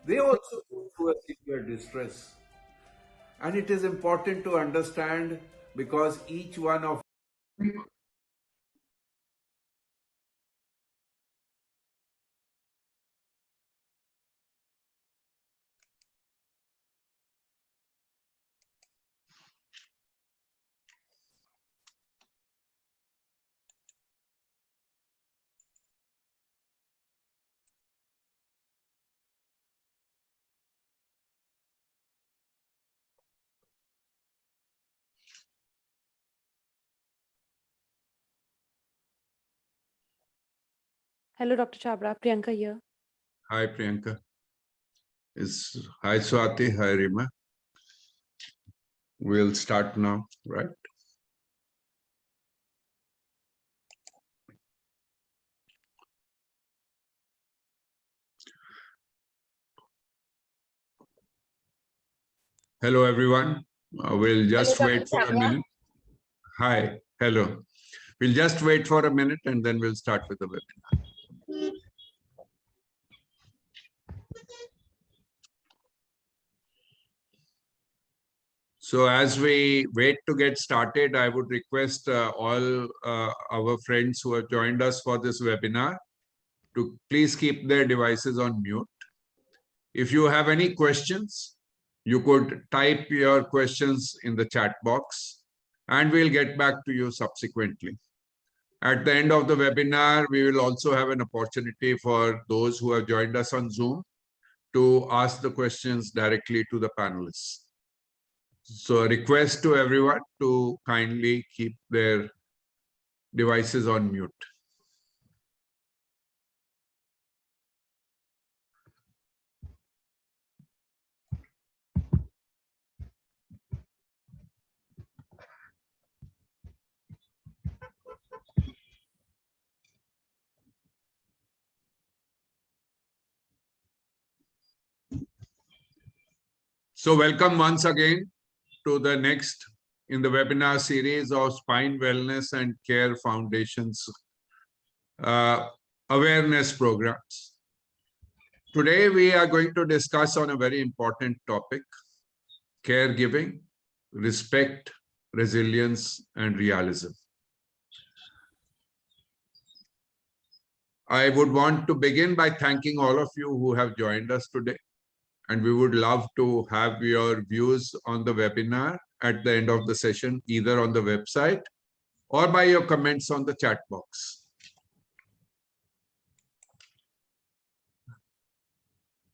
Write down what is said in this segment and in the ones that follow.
They also go through a severe distress. And it is important to understand because each one of Hello, Dr. Chhabra. Priyanka here. Hi, Priyanka. Hi, Swati. Hi, Rima. We'll start now, right? Hello, everyone. We'll just wait for a minute. Hi. Hello. We'll just wait for a minute and then we'll start with the webinar. So as we wait to get started, I would request all our friends who have joined us for this webinar to please keep their devices on mute. If you have any questions, you could type your questions in the chat box and we'll get back to you subsequently. At the end of the webinar, we will also have an opportunity for those who have joined us on Zoom to ask the questions directly to the panelists. So a request to everyone to kindly keep their devices on mute. So welcome once again to the next in the webinar series of Spine Wellness and Care Foundation's awareness programs. Today, we are going to discuss on a very important topic, caregiving, respect, resilience, and realism. I would want to begin by thanking all of you who have joined us today. And we would love to have your views on the webinar at the end of the session, either on the website or by your comments on the chat box.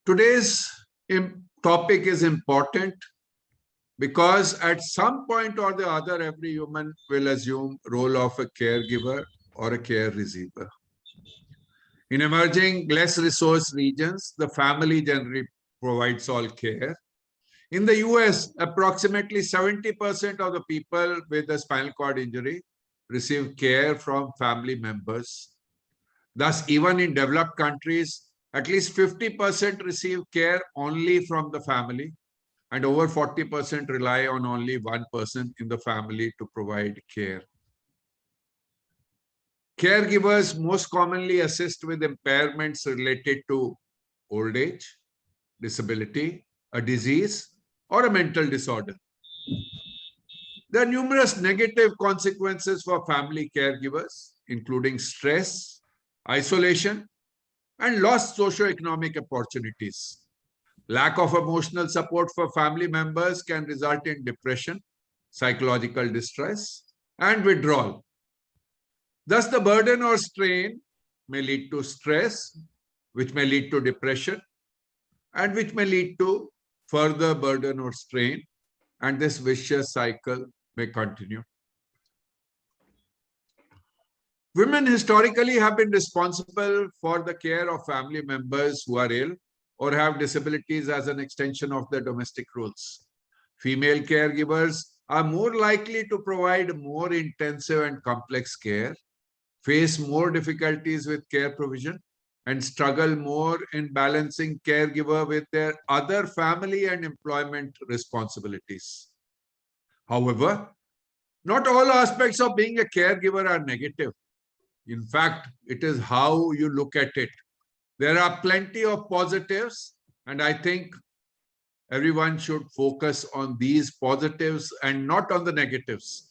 Today's topic is important because at some point or the other, every human will assume role of a caregiver or a care receiver. In emerging less resource regions, the family generally provides all care. In the US, approximately 70% of the people with a spinal cord injury receive care from family members. Thus, even in developed countries, at least 50% receive care only from the family, and over 40% rely on only one person in the family to provide care. Caregivers most commonly assist with impairments related to old age, disability, a disease, or a mental disorder. There are numerous negative consequences for family caregivers, including stress, isolation, and lost socioeconomic opportunities. Lack of emotional support for family members can result in depression, psychological distress, and withdrawal. Thus, the burden or strain may lead to stress, which may lead to depression, and which may lead to further burden or strain, and this vicious cycle may continue. Women historically have been responsible for the care of family members who are ill or have disabilities as an extension of their domestic roles. Female caregivers are more likely to provide more intensive and complex care, face more difficulties with care provision, and struggle more in balancing caregiver with their other family and employment responsibilities. However, not all aspects of being a caregiver are negative. In fact, it is how you look at it. There are plenty of positives And I think everyone should focus on these positives and not on the negatives.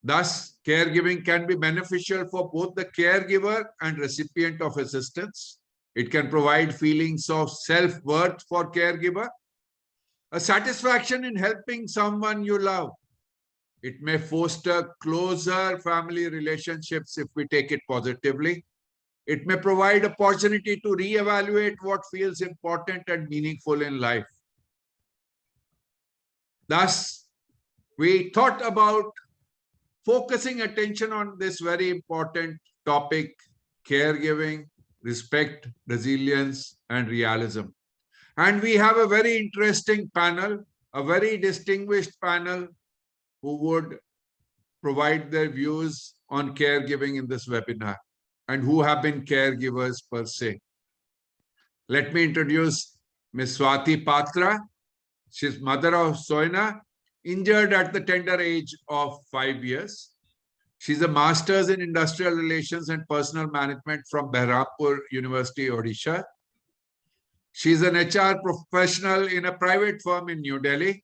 Thus, caregiving can be beneficial for both the caregiver and recipient of assistance. It can provide feelings of self-worth for caregiver, a satisfaction in helping someone you love. It may foster closer family relationships if we take it positively. It may provide opportunity to reevaluate what feels important and meaningful in life. Thus, we thought about focusing attention on this very important topic, caregiving, respect, resilience, and realism. And we have a very interesting panel, a very distinguished panel who would provide their views on caregiving in this webinar and who have been caregivers per se. Let me introduce Ms. Swati Patra. She's mother of Soina, injured at the tender age of 5 years. She's a master's in industrial relations and personal management from Behrampur University, Odisha. She's an HR professional in a private firm in New Delhi.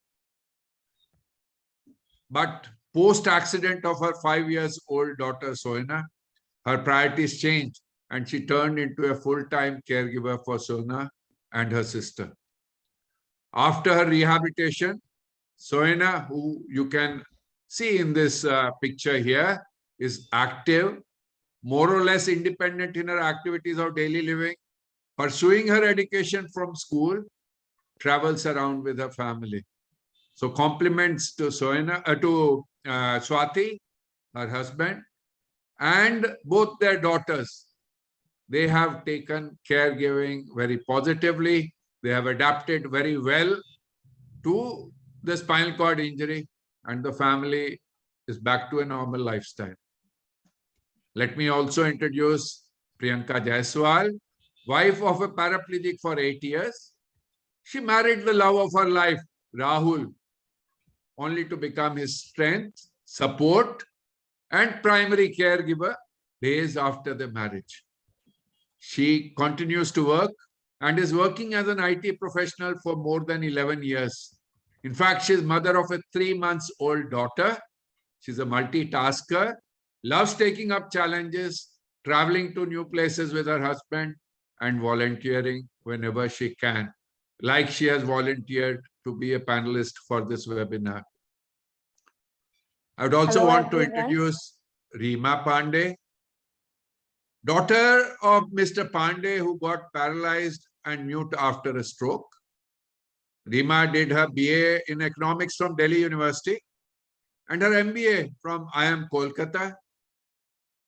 But post-accident of her 5-year-old daughter, Soina, her priorities changed and she turned into a full-time caregiver for Soina and her sister. After her rehabilitation, Soina, who you can see in this picture here, is active, more or less independent in her activities of daily living, pursuing her education from school, travels around with her family. So compliments to Soina, Swati, her husband, and both their daughters. They have taken caregiving very positively. They have adapted very well to the spinal cord injury, and the family is back to a normal lifestyle. Let me also introduce Priyanka Jaiswal, wife of a paraplegic for 8 years. She married the love of her life, Rahul, only to become his strength, support, and primary caregiver days after the marriage. She continues to work and is working as an IT professional for more than 11 years. In fact, she's mother of a 3-month-old daughter. She's a multitasker, loves taking up challenges, traveling to new places with her husband, and volunteering whenever she can, like she has volunteered to be a panelist for this webinar. I would also want to introduce Reema Pandey, daughter of Mr. Pandey, who got paralyzed and mute after a stroke. Reema did her BA in economics from Delhi University and her MBA from IIM Kolkata.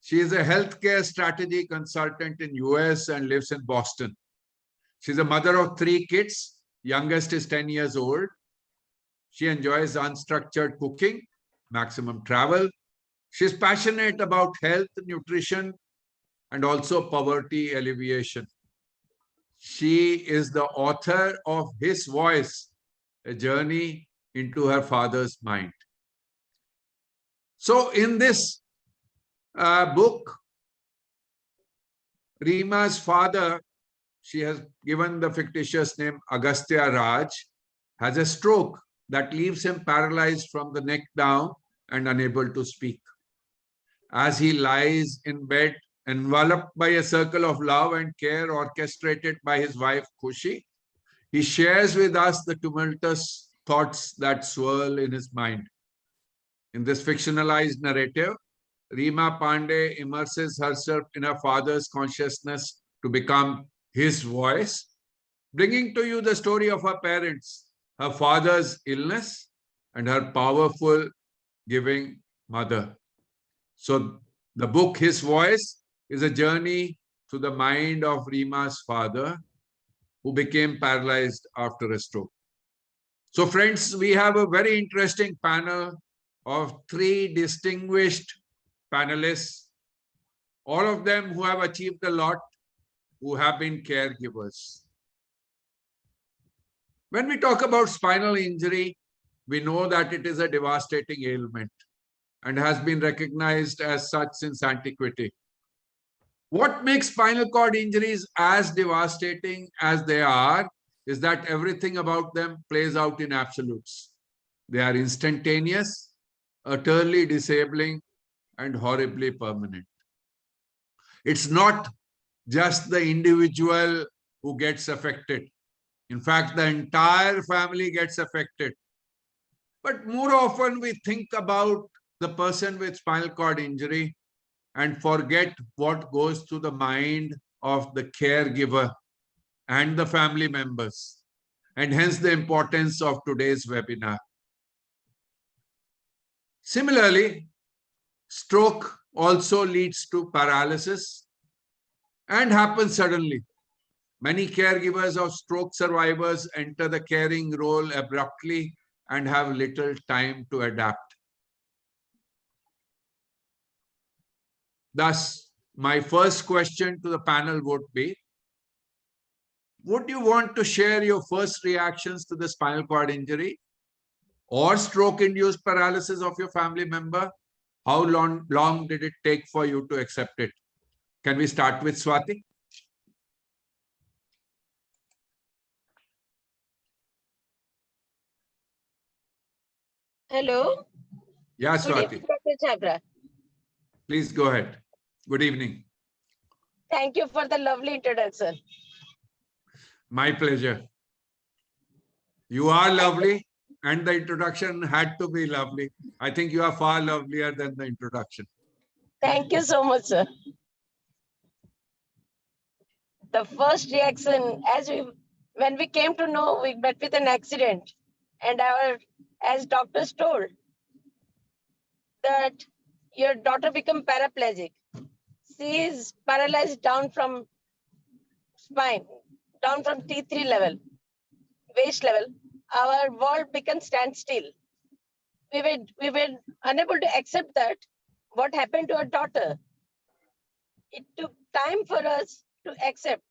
She is a healthcare strategy consultant in US and lives in Boston. She's a mother of 3 kids. Youngest is 10 years old. She enjoys unstructured cooking, maximum travel. She's passionate about health, nutrition, and also poverty alleviation. She is the author of His Voice, a journey into her father's mind. So in this book, Reema's father, she has given the fictitious name Agastya Raj, has a stroke that leaves him paralyzed from the neck down and unable to speak. As he lies in bed, enveloped by a circle of love and care orchestrated by his wife Khushi, he shares with us the tumultuous thoughts that swirl in his mind. In this fictionalized narrative, Reema Pandey immerses herself in her father's consciousness to become his voice, bringing to you the story of her parents, her father's illness, and her powerful, giving mother. So the book, His Voice, is a journey to the mind of Reema's father, who became paralyzed after a stroke. So friends, we have a very interesting panel of 3 distinguished panelists, all of them who have achieved a lot, who have been caregivers. When we talk about spinal injury, we know that it is a devastating ailment and has been recognized as such since antiquity. What makes spinal cord injuries as devastating as they are is that everything about them plays out in absolutes. They are instantaneous, utterly disabling, and horribly permanent. It's not just the individual who gets affected. In fact, the entire family gets affected. But more often we think about the person with spinal cord injury and forget what goes through the mind of the caregiver and the family members, and hence the importance of today's webinar. Similarly, stroke also leads to paralysis and happens suddenly. Many caregivers of stroke survivors enter the caring role abruptly and have little time to adapt. Thus, my first question to the panel would be, would you want to share your first reactions to the spinal cord injury or stroke-induced paralysis of your family member? How long did it take for you to accept it? Can we start with Swati? Hello. Yeah, Good Swati. evening, Dr. Chhabra. Please go ahead. Good evening. Thank you for the lovely introduction. My pleasure. You are lovely, and the introduction had to be lovely. I think you are far lovelier than the introduction. Thank you so much, sir. The first reaction, when we came to know, we met with an accident, and as doctors told, that your daughter became paraplegic. She is paralyzed down from spine, down from T3 level, waist level. Our world became standstill. We were unable to accept that what happened to our daughter. It took time for us to accept.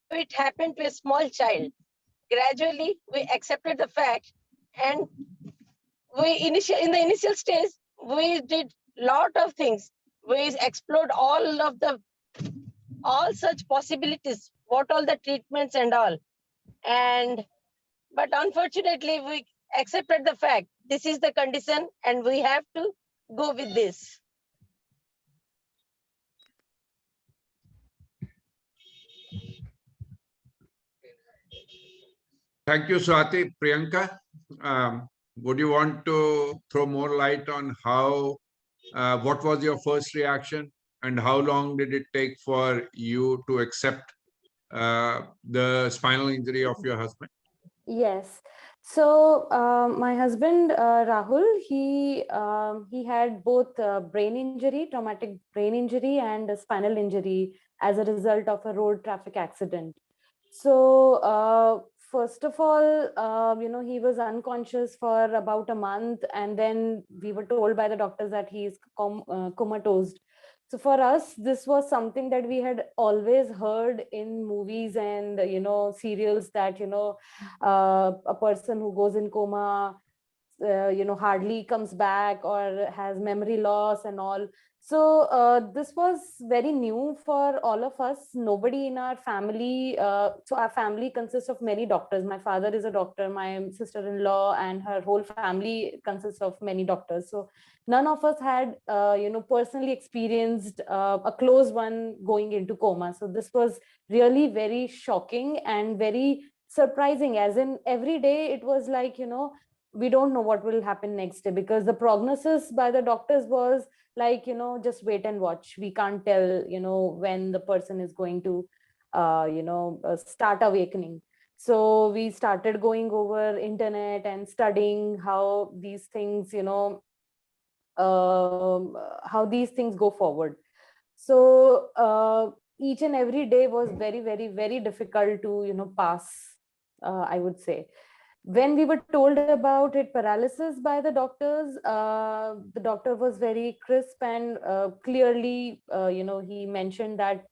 It happened to a small child. Gradually, we accepted the fact, and in the initial stage, we did lot of things. We explored all such possibilities, what all the treatments and all. But unfortunately, we accepted the fact this is the condition, and we have to go with this. Thank you, Swati. Priyanka, would you want to throw more light on what was your first reaction and how long did it take for you to accept the spinal injury of your husband? Yes. So my husband Rahul, he had both brain injury, traumatic brain injury, and a spinal injury as a result of a road traffic accident. So first of all, he was unconscious for about a month, and then we were told by the doctors that he is comatose. So for us, this was something that we had always heard in movies and serials, that a person who goes in coma hardly comes back or has memory loss and all. So this was very new for all of us. Nobody in our family, so our family consists of many doctors. My father is a doctor, my sister-in-law and her whole family consists of many doctors. So none of us had personally experienced a close one going into coma. So this was really very shocking and very surprising, as in every day it was like, we don't know what will happen next day, because the prognosis by the doctors was like, just wait and watch. We can't tell, when the person is going to, start awakening. So we started going over internet and studying how these things, how these things go forward. So each and every day was very, very, very difficult to, pass, I would say. When we were told about it paralysis by the doctor was very crisp and clearly, he mentioned that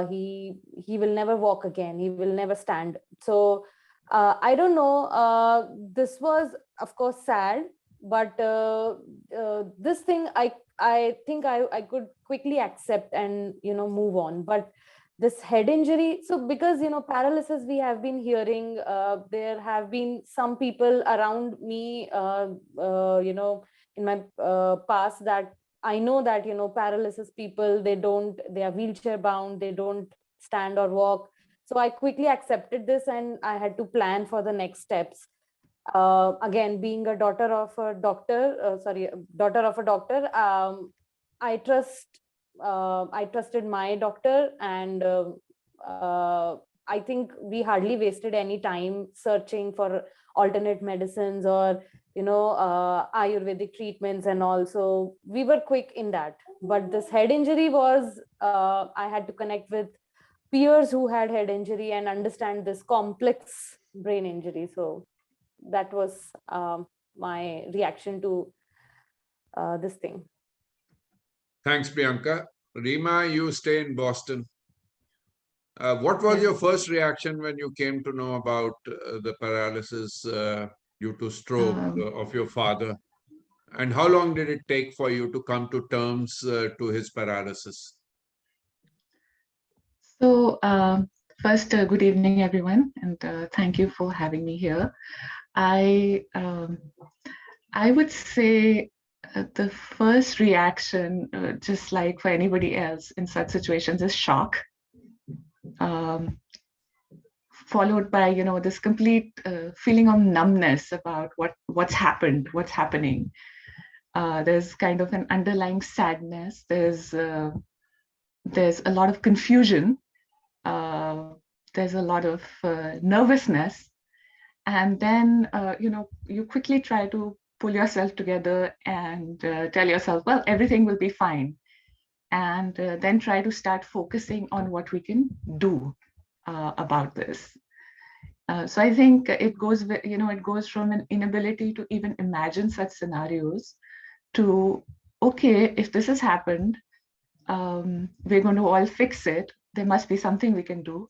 he will never walk again. He will never stand. So I don't know. This was, of course, sad, but this thing I think I could quickly accept and move on. But this head injury. So because, paralysis, we have been hearing, there have been some people around me, in my past, that I know that, paralysis people, they are wheelchair bound, they don't stand or walk. So I quickly accepted this, and I had to plan for the next steps. Again, being a daughter of a doctor, I trusted my doctor, and I think we hardly wasted any time searching for alternate medicines or Ayurvedic treatments, and also we were quick in that. But this head injury was, I had to connect with peers who had head injury and understand this complex brain injury. So that was my reaction to this thing. Thanks, Priyanka. Rima, you stay in Boston. What was Yes. your first reaction when you came to know about the paralysis due to stroke of your father? And how long did it take for you to come to terms to his paralysis? So, first, good evening, everyone, and thank you for having me here. I would say the first reaction, just like for anybody else in such situations, is shock, followed by this complete feeling of numbness about what's happened, what's happening. There's kind of an underlying sadness. There's a lot of confusion. There's a lot of nervousness, and then you quickly try to pull yourself together and tell yourself, well, everything will be fine, and then try to start focusing on what we can do about this. So I think it goes from an inability to even imagine such scenarios to, okay, if this has happened, we're going to all fix it. There must be something we can do,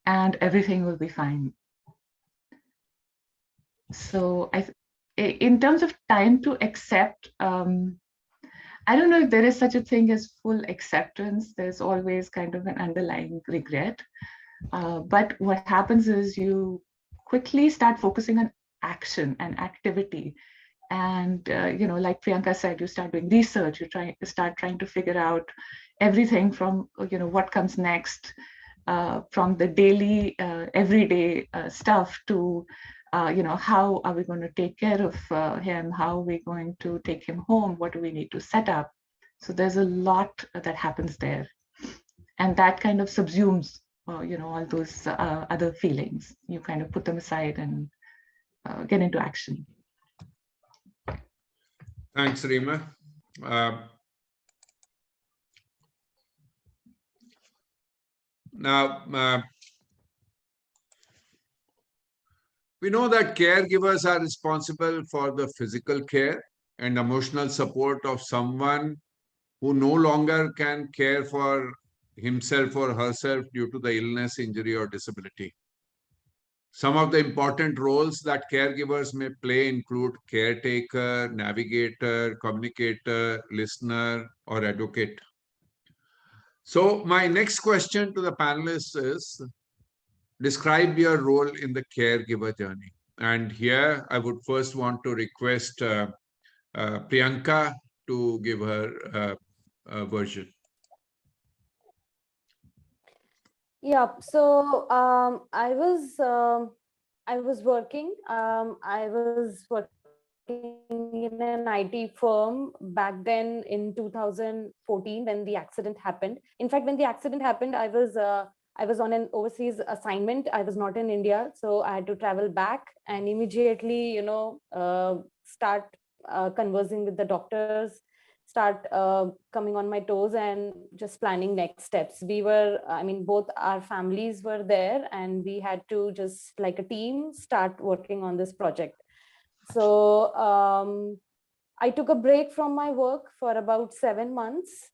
and everything will be fine. So in terms of time to accept, I don't know if there is such a thing as full acceptance. There's always kind of an underlying regret. But what happens is you quickly start focusing on action and activity. And, like Priyanka said, you start doing research, you start trying to figure out everything from, what comes next, from the daily, everyday stuff to, how are we going to take care of him? How are we going to take him home? What do we need to set up? So there's a lot that happens there. And that kind of subsumes, all those other feelings. You kind of put them aside and get into action. Thanks, Rima. Now, we know that caregivers are responsible for the physical care and emotional support of someone who no longer can care for himself or herself due to the illness, injury, or disability. Some of the important roles that caregivers may play include caretaker, navigator, communicator, listener, or advocate. So my next question to the panelists is, describe your role in the caregiver journey. And here I would first want to request Priyanka to give her version. Yeah, so I was working. I was working in an IT firm back then in 2014 when the accident happened. In fact, when the accident happened, I was on an overseas assignment. I was not in India, so I had to travel back and immediately, start conversing with the doctors, start coming on my toes and just planning next steps. Both our families were there, and we had to just like a team start working on this project. So I took a break from my work for about 7 months.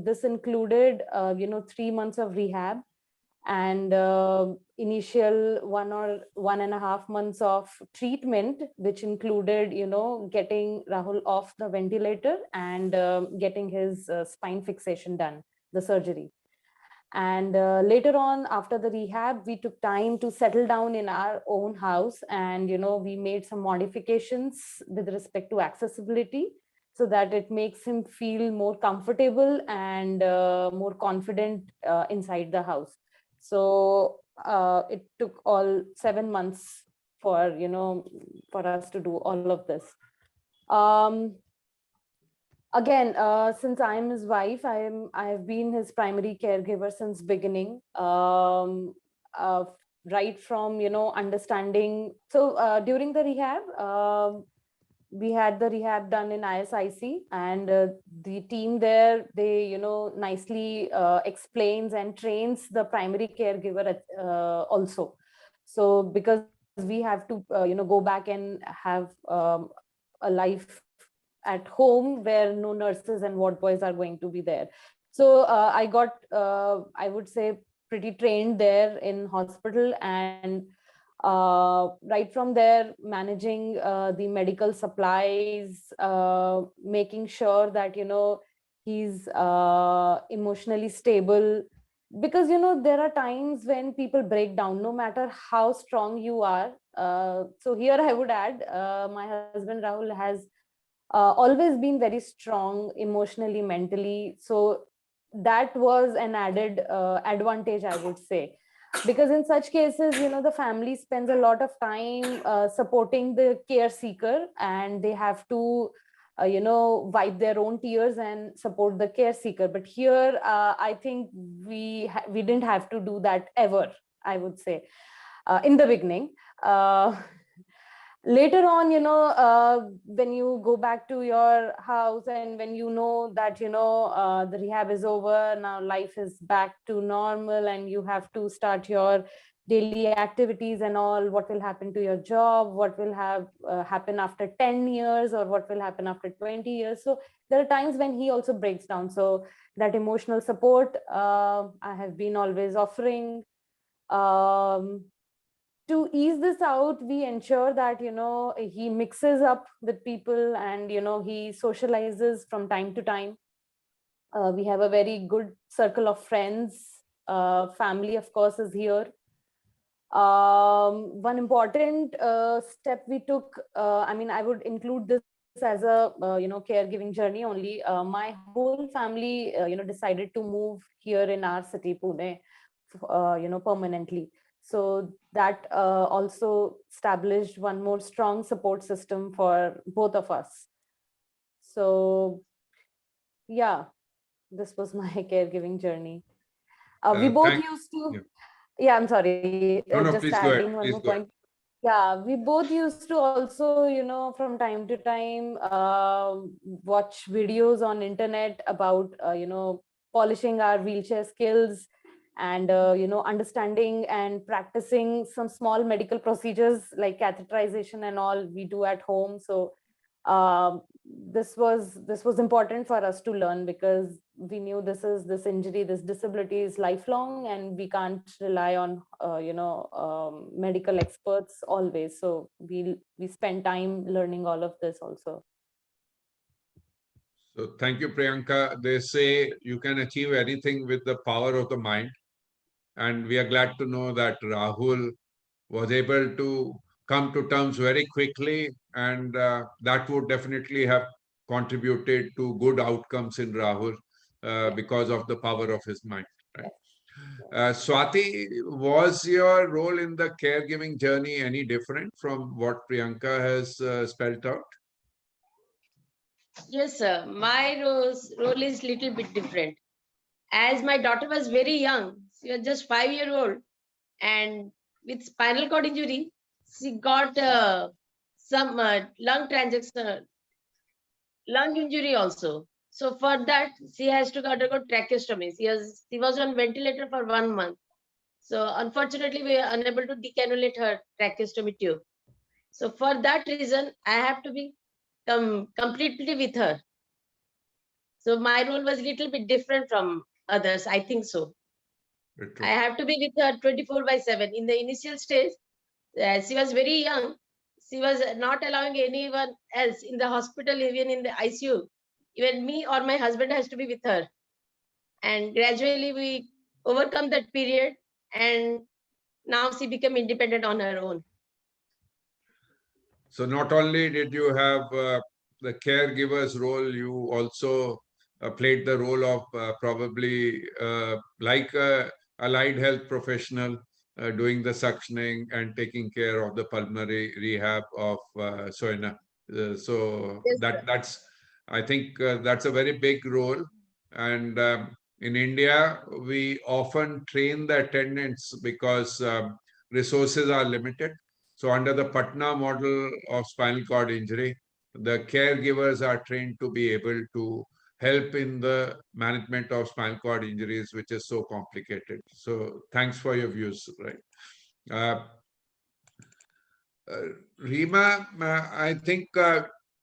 This included, 3 months of rehab and initial 1.5 months of treatment, which included, getting Rahul off the ventilator and getting his spine fixation done, the surgery. And later on, after the rehab, we took time to settle down in our own house, and we made some modifications with respect to accessibility, so that it makes him feel more comfortable and more confident inside the house. So it took all 7 months for for us to do all of this. Again, since I'm his wife, I've been his primary caregiver since beginning. Right from understanding. So during the rehab, we had the rehab done in ISIC, and the team there, they nicely explains and trains the primary caregiver also. So because we have to go back and have a life at home where no nurses and ward boys are going to be there. So I got, I would say, pretty trained there in hospital, and right from there, managing the medical supplies, making sure that he's emotionally stable, because there are times when people break down no matter how strong you are. So here I would add, my husband Rahul has always been very strong emotionally, mentally. So that was an added advantage, I would say, because in such cases the family spends a lot of time supporting the care seeker, and they have to wipe their own tears and support the care seeker. But here I think we didn't have to do that ever, I would say, in the beginning. Later on, when you go back to your house, and when that the rehab is over, now life is back to normal, and you have to start your daily activities and all, what will happen to your job, what will happen after 10 years, or what will happen after 20 years. So there are times when he also breaks down. So that emotional support I have been always offering. To ease this out, we ensure that he mixes up with people, and he socializes from time to time. We have a very good circle of friends. Family, of course, is here. One important step we took, I mean, I would include this as a caregiving journey only. My whole family decided to move here in our city, Pune, permanently. So that also established one more strong support system for both of us. So yeah, this was my caregiving journey. We both Thank used to, yeah. I'm sorry, No, no, just please go adding ahead. one Please more go ahead. point. Yeah, we both used to also, from time to time, watch videos on internet about, polishing our wheelchair skills, and, understanding and practicing some small medical procedures like catheterization and all we do at home. So this was important for us to learn, because we knew this injury, this disability is lifelong, and we can't rely on medical experts always. So we spend time learning all of this also. So thank you, Priyanka. They say you can achieve anything with the power of the mind. And we are glad to know that Rahul was able to come to terms very quickly, and that would definitely have contributed to good outcomes in Rahul because of the power of his mind. Right? Swati, was your role in the caregiving journey any different from what Priyanka has spelled out? Yes, sir. My role is little bit different. As my daughter was very young, she was just 5 years old, and with spinal cord injury, she got some lung injury also. So for that, she has to undergo tracheostomy. She was on ventilator for 1 month. So unfortunately, we are unable to decannulate her tracheostomy tube. So for that reason, I have to be completely with her. So my role was a little bit different from others. I think so. I have to be with her 24/7. In the initial stage, she was very young. She was not allowing anyone else in the hospital, even in the ICU. Even me or my husband has to be with her. And gradually we overcome that period, and now she became independent on her own. So not only did you have the caregiver's role, you also played the role of probably like a allied health professional, doing the suctioning and taking care of the pulmonary rehab of Soina. So Yes, sir. that's, I think that's a very big role. And in India, we often train the attendants because resources are limited. So under the Patna model of spinal cord injury, the caregivers are trained to be able to help in the management of spinal cord injuries, which is so complicated. So thanks for your views, right? Uh, Rima, I think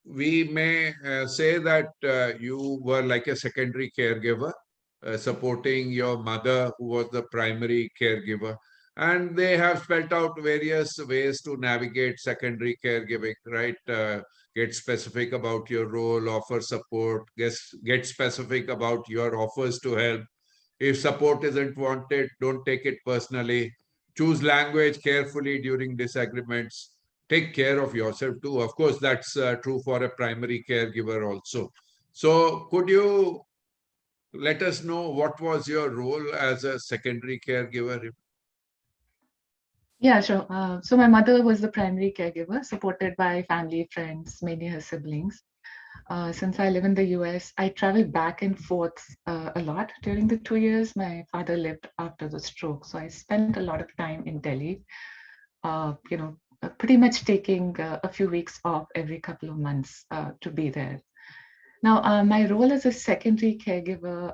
we may say that you were like a secondary caregiver, supporting your mother, who was the primary caregiver. And they have spelled out various ways to navigate secondary caregiving, right? Get specific about your role, offer support, get specific about your offers to help. If support isn't wanted, don't take it personally. Choose language carefully during disagreements. Take care of yourself too. Of course, that's true for a primary caregiver also. So, could you let us know what was your role as a secondary caregiver? Yeah, sure. So my mother was the primary caregiver, supported by family, friends, mainly her siblings. Since I live in the US, I travel back and forth a lot. During the 2 years, my father lived after the stroke. So I spent a lot of time in Delhi, pretty much taking a few weeks off every couple of months to be there. Now, my role as a secondary caregiver,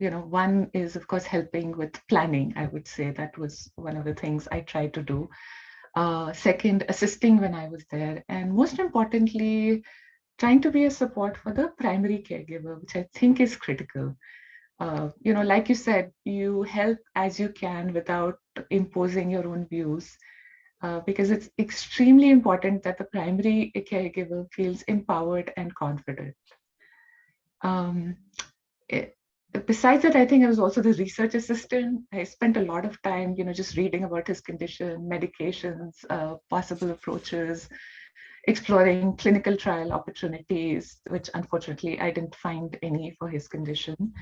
one is, of course, helping with planning. I would say that was one of the things I tried to do. Second, assisting when I was there. And most importantly, trying to be a support for the primary caregiver, which I think is critical. Like you said, you help as you can without imposing your own views, because it's extremely important that the primary caregiver feels empowered and confident. Um, Besides that, I think I was also the research assistant. I spent a lot of time, just reading about his condition, medications, possible approaches, exploring clinical trial opportunities, which unfortunately I didn't find any for his condition.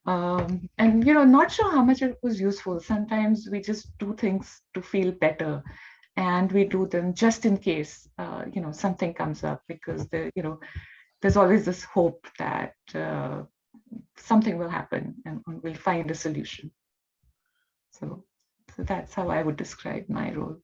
And not sure how much it was useful. Sometimes we just do things to feel better, and we do them just in case something comes up, because there's always this hope that something will happen and we'll find a solution. So that's how I would describe my role.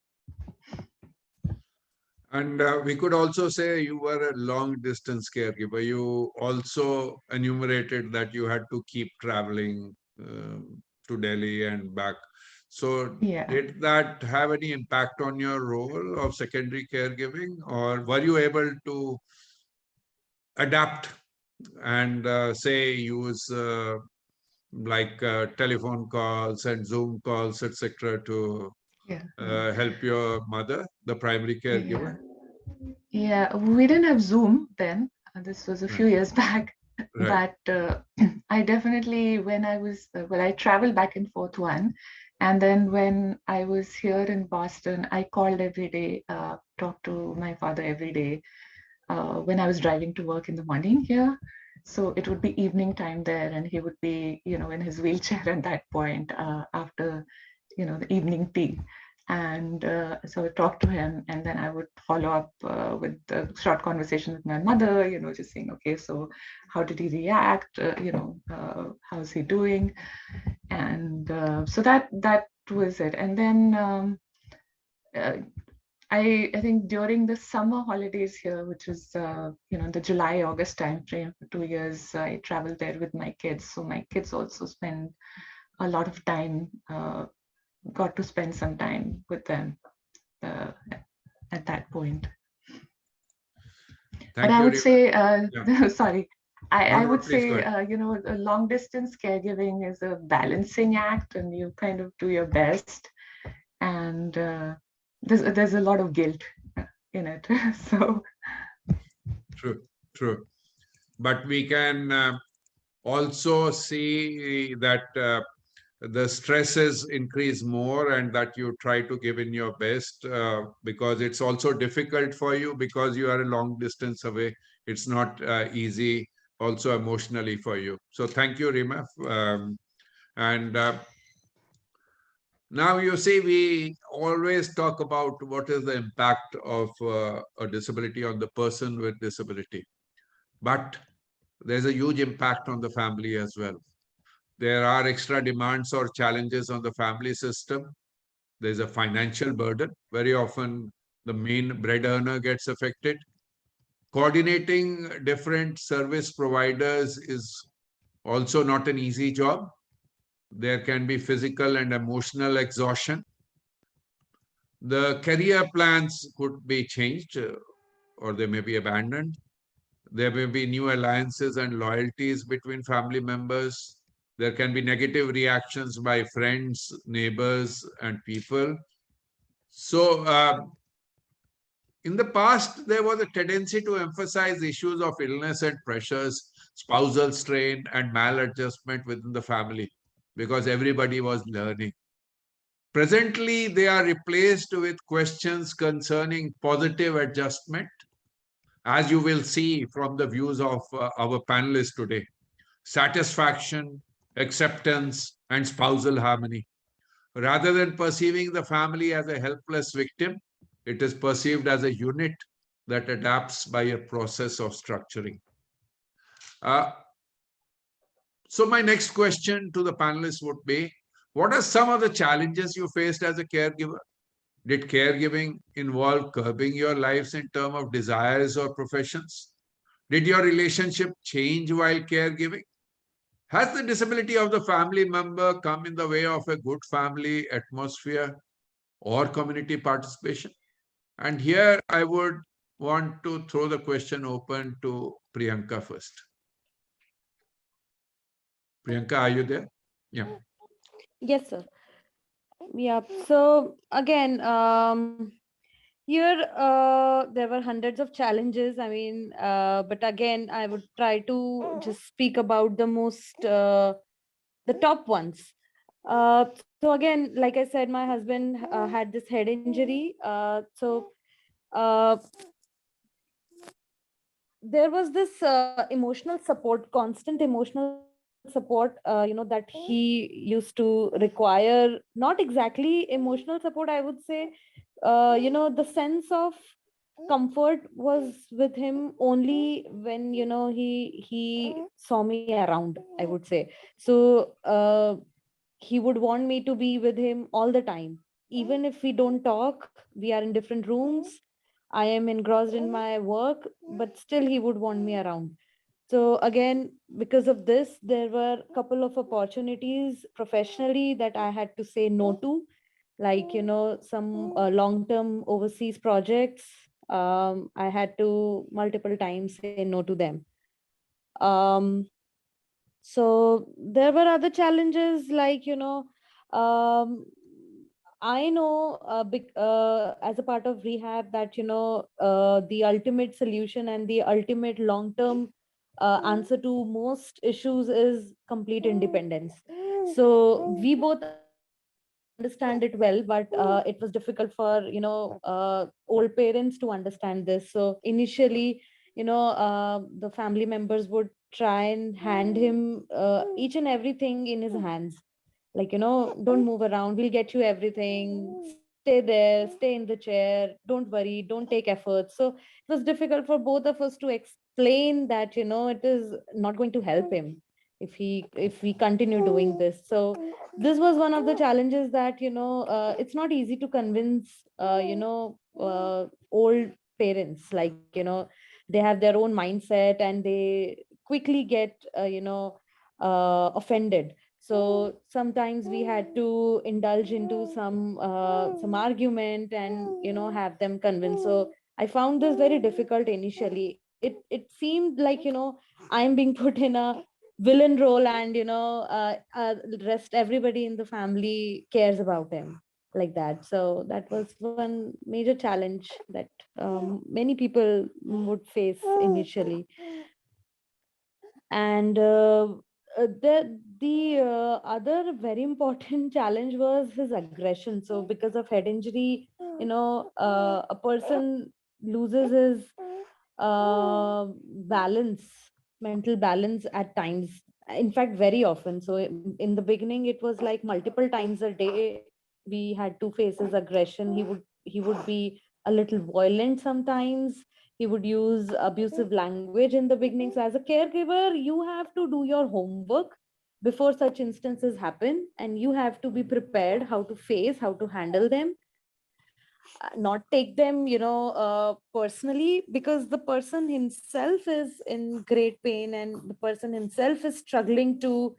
And we could also say you were a long distance caregiver. You also enumerated that you had to keep traveling to Delhi and back. So, Yeah. did that have any impact on your role of secondary caregiving, or were you able to adapt and say use telephone calls and Zoom calls, etc., to help your mother, the primary caregiver? Yeah, we didn't have Zoom then. This was a few years back. Right. But I definitely, when I traveled back and forth and then when I was here in Boston, I called every day, talked to my father every day when I was driving to work in the morning here. So it would be evening time there, and he would be, in his wheelchair at that point after, the evening tea. And so I talked to him, and then I would follow up with a short conversation with my mother, just saying, okay, so how did he react? How's he doing? And so that was it. And then I think during the summer holidays here, which was the July-August time frame for 2 years, I traveled there with my kids. So my kids also spend a lot of time, got to spend some time with them at that point. But I would say, sorry, I would say, a long distance caregiving is a balancing act, and you kind of do your best. And there's a lot of guilt in it. So True. But we can also see that the stresses increase more, and that you try to give in your best, because it's also difficult for you because you are a long distance away. It's not easy also emotionally for you. So thank you, Rima. And now you see, we always talk about what is the impact of a disability on the person with disability. But there's a huge impact on the family as well. There are extra demands or challenges on the family system. There's a financial burden. Very often, the main bread earner gets affected. Coordinating different service providers is also not an easy job. There can be physical and emotional exhaustion. The career plans could be changed, or they may be abandoned. There may be new alliances and loyalties between family members. There can be negative reactions by friends, neighbors, and people. So, in the past, there was a tendency to emphasize issues of illness and pressures, spousal strain, and maladjustment within the family because everybody was learning. Presently, they are replaced with questions concerning positive adjustment, as you will see from the views of our panelists today: satisfaction, acceptance, and spousal harmony. Rather than perceiving the family as a helpless victim, it is perceived as a unit that adapts by a process of structuring. Uh, so my next question to the panelists would be, what are some of the challenges you faced as a caregiver? Did caregiving involve curbing your lives in terms of desires or professions? Did your relationship change while caregiving? Has the disability of the family member come in the way of a good family atmosphere or community participation? And here I would want to throw the question open to Priyanka first. Priyanka, are you there? Yeah. Yes, sir. Yeah. So again, here there were hundreds of challenges. I mean, but again, I would try to just speak about the top ones. So again, like I said, my husband had this head injury. Uh, there was this emotional support, constant emotional support, that he used to require. Not exactly emotional support, I would say. The sense of comfort was with him only when he saw me around, I would say. So he would want me to be with him all the time, even if we don't talk, we are in different rooms, I am engrossed in my work, but still he would want me around. So again, because of this, there were a couple of opportunities professionally that I had to say no to, like some long-term overseas projects. I had to multiple times say no to them. um, so there were other challenges, like um, I know as a part of rehab that the ultimate solution and the ultimate long term answer to most issues is complete independence. So we both understand it well, but it was difficult for old parents to understand this. So initially, the family members would try and hand him each and everything in his hands, like don't move around, we'll get you everything, stay there, stay in the chair, don't worry, don't take efforts. So it was difficult for both of us to explain that it is not going to help him if we continue doing this. So this was one of the challenges that it's not easy to convince old parents, like they have their own mindset and they quickly get offended. So sometimes we had to indulge into some argument and have them convinced. So I found this very difficult initially. It seemed like I'm being put in a villain role, and rest everybody in the family cares about him, like that. So that was one major challenge that many people would face initially. And The other very important challenge was his aggression. So because of head injury, a person loses his balance, mental balance at times. In fact, very often. So in the beginning, it was like multiple times a day we had to face his aggression. He would be a little violent sometimes. He would use abusive language in the beginning. So as a caregiver, you have to do your homework before such instances happen, and you have to be prepared how to face, how to handle them, not take them personally, because the person himself is in great pain, and the person himself is struggling to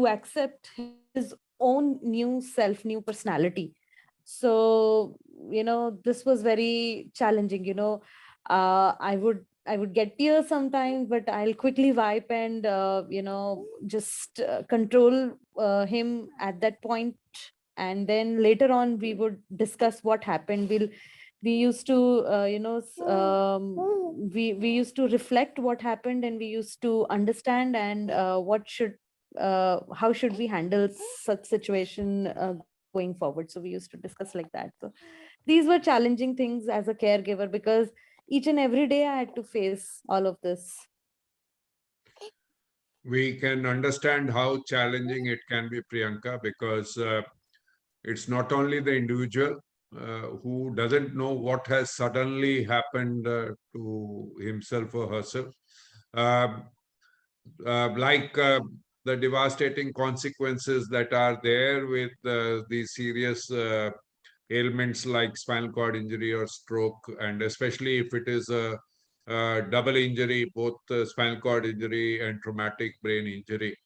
accept his own new self, new personality. So this was very challenging. I would get tears sometimes, but I'll quickly wipe and just control him at that point. And then later on we would discuss what happened. We used to we used to reflect what happened, and we used to understand, and how should we handle such situation going forward. So we used to discuss like that. So these were challenging things as a caregiver, because each and every day I had to face all of this. We can understand how challenging it can be, Priyanka, because it's not only the individual who doesn't know what has suddenly happened to himself or herself. Uh, like the devastating consequences that are there with these serious ailments like spinal cord injury or stroke, and especially if it is a double injury, both spinal cord injury and traumatic brain injury.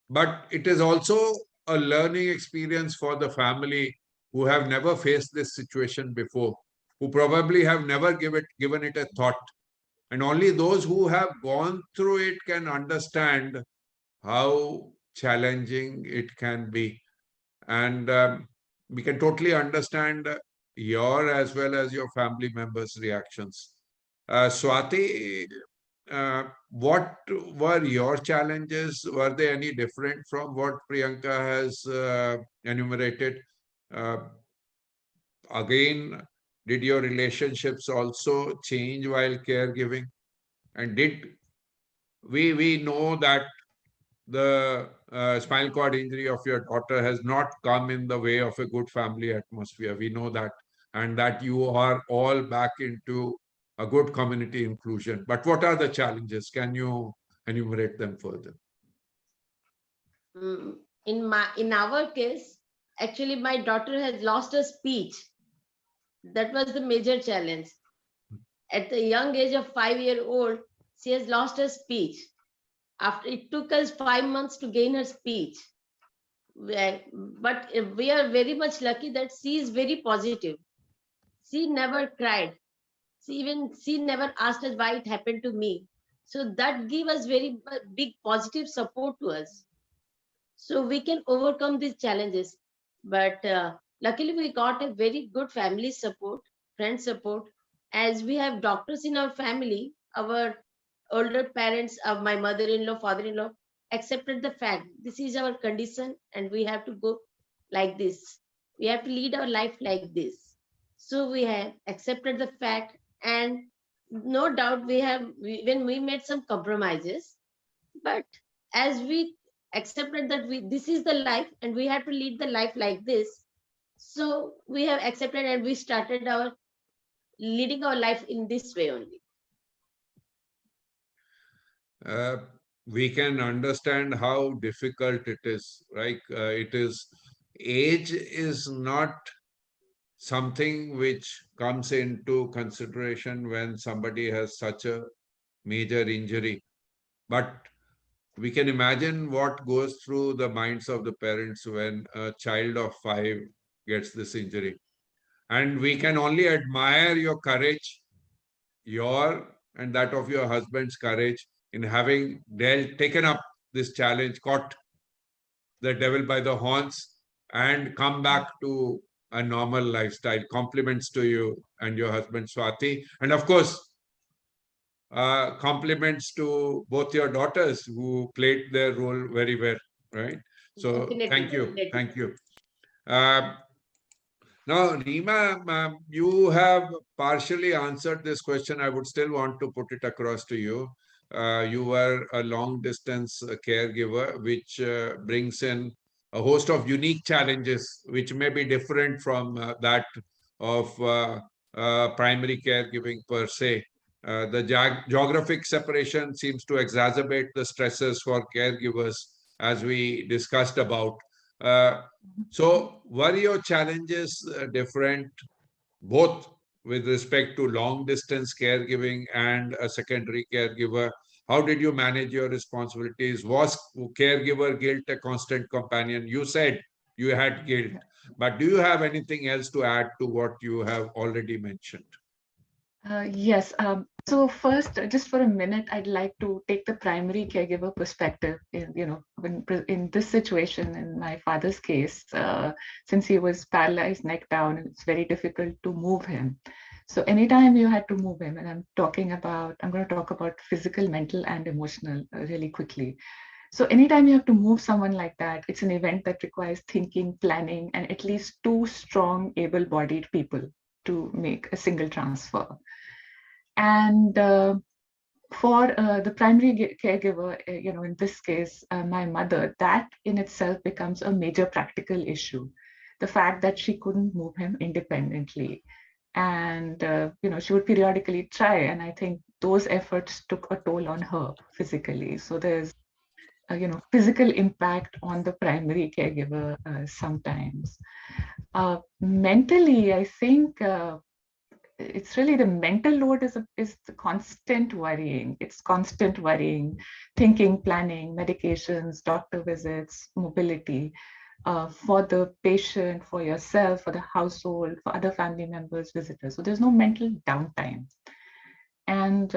But it is also a learning experience for the family who have never faced this situation before, who probably have never given it a thought. And only those who have gone through it can understand how challenging it can be. And we can totally understand your as well as your family members' reactions. Swati, what were your challenges? Were they any different from what Priyanka has enumerated? Uh, Again, did your relationships also change while caregiving? And did we know that the spinal cord injury of your daughter has not come in the way of a good family atmosphere. We know that, and that you are all back into a good community inclusion. But what are the challenges? Can you enumerate them further? In our case, actually, my daughter has lost her speech. That was the major challenge. At the young age of 5 year old, she has lost her speech. After it took us 5 months to gain her speech. But we are very much lucky that she is very positive. She never cried. She never asked us why it happened to me. So that gave us very big positive support to us. So we can overcome these challenges. But luckily, we got a very good family support, friend support. As we have doctors in our family, our older parents of my mother-in-law, father-in-law accepted the fact this is our condition and we have to go like this. We have to lead our life like this. So we have accepted the fact, and no doubt when we made some compromises, but as we accepted that this is the life and we have to lead the life like this, so we have accepted and we started our leading our life in this way only. Uh, we can understand how difficult it is, right? Age is not something which comes into consideration when somebody has such a major injury. But we can imagine what goes through the minds of the parents when a child of 5 gets this injury. And we can only admire your courage, your and that of your husband's courage in having taken up this challenge, caught the devil by the horns, and come back to a normal lifestyle. Compliments to you and your husband, Swati. And of course, compliments to both your daughters who played their role very well, right? So thank you. Thank you. Now, Reema, you have partially answered this question. I would still want to put it across to you. You were a long distance caregiver, which brings in a host of unique challenges, which may be different from that of primary caregiving per se. The geographic separation seems to exacerbate the stresses for caregivers, as we discussed about. So, were your challenges different, both with respect to long distance caregiving and a secondary caregiver? How did you manage your responsibilities? Was caregiver guilt a constant companion? You said you had guilt, but do you have anything else to add to what you have already mentioned? Yes. So first, just for a minute, I'd like to take the primary caregiver perspective. In this situation, in my father's case, since he was paralyzed neck down, it's very difficult to move him. So anytime you had to move him, and I'm going to talk about physical, mental, and emotional really quickly. So anytime you have to move someone like that, it's an event that requires thinking, planning, and at least two strong, able-bodied people to make a single transfer. And for the primary caregiver, in this case, my mother, that in itself becomes a major practical issue. The fact that she couldn't move him independently. And, she would periodically try. And I think those efforts took a toll on her physically. So there's, physical impact on the primary caregiver sometimes. Mentally, I think it's really the mental load is the constant worrying. It's constant worrying, thinking, planning, medications, doctor visits, mobility for the patient, for yourself, for the household, for other family members, visitors. So there's no mental downtime. And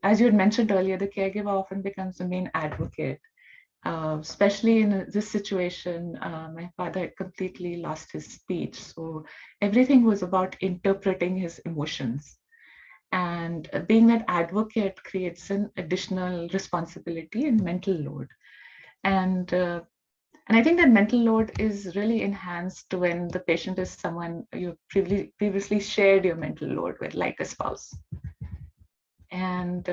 as you had mentioned earlier, the caregiver often becomes the main advocate. Especially in this situation, my father had completely lost his speech. So everything was about interpreting his emotions. And being that advocate creates an additional responsibility and mental load. And I think that mental load is really enhanced when the patient is someone you previously shared your mental load with, like a spouse. And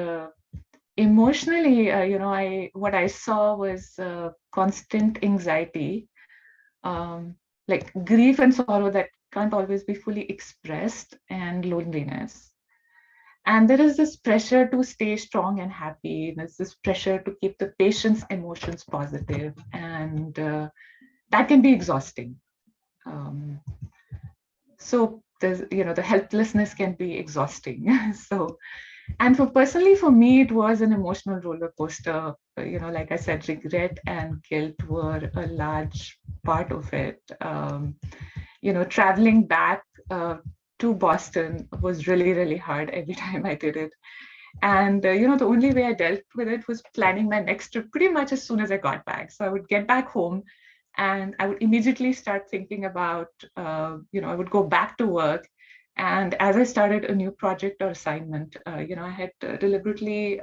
emotionally, what I saw was constant anxiety, like grief and sorrow that can't always be fully expressed, and loneliness. And there is this pressure to stay strong and happy. There's this pressure to keep the patient's emotions positive, and that can be exhausting. So there's, the helplessness can be exhausting. So. And personally, for me, it was an emotional roller coaster. Like I said, regret and guilt were a large part of it. Traveling back to Boston was really, really hard every time I did it. And, the only way I dealt with it was planning my next trip pretty much as soon as I got back. So I would get back home and I would immediately start thinking about, I would go back to work. And as I started a new project or assignment, I had deliberately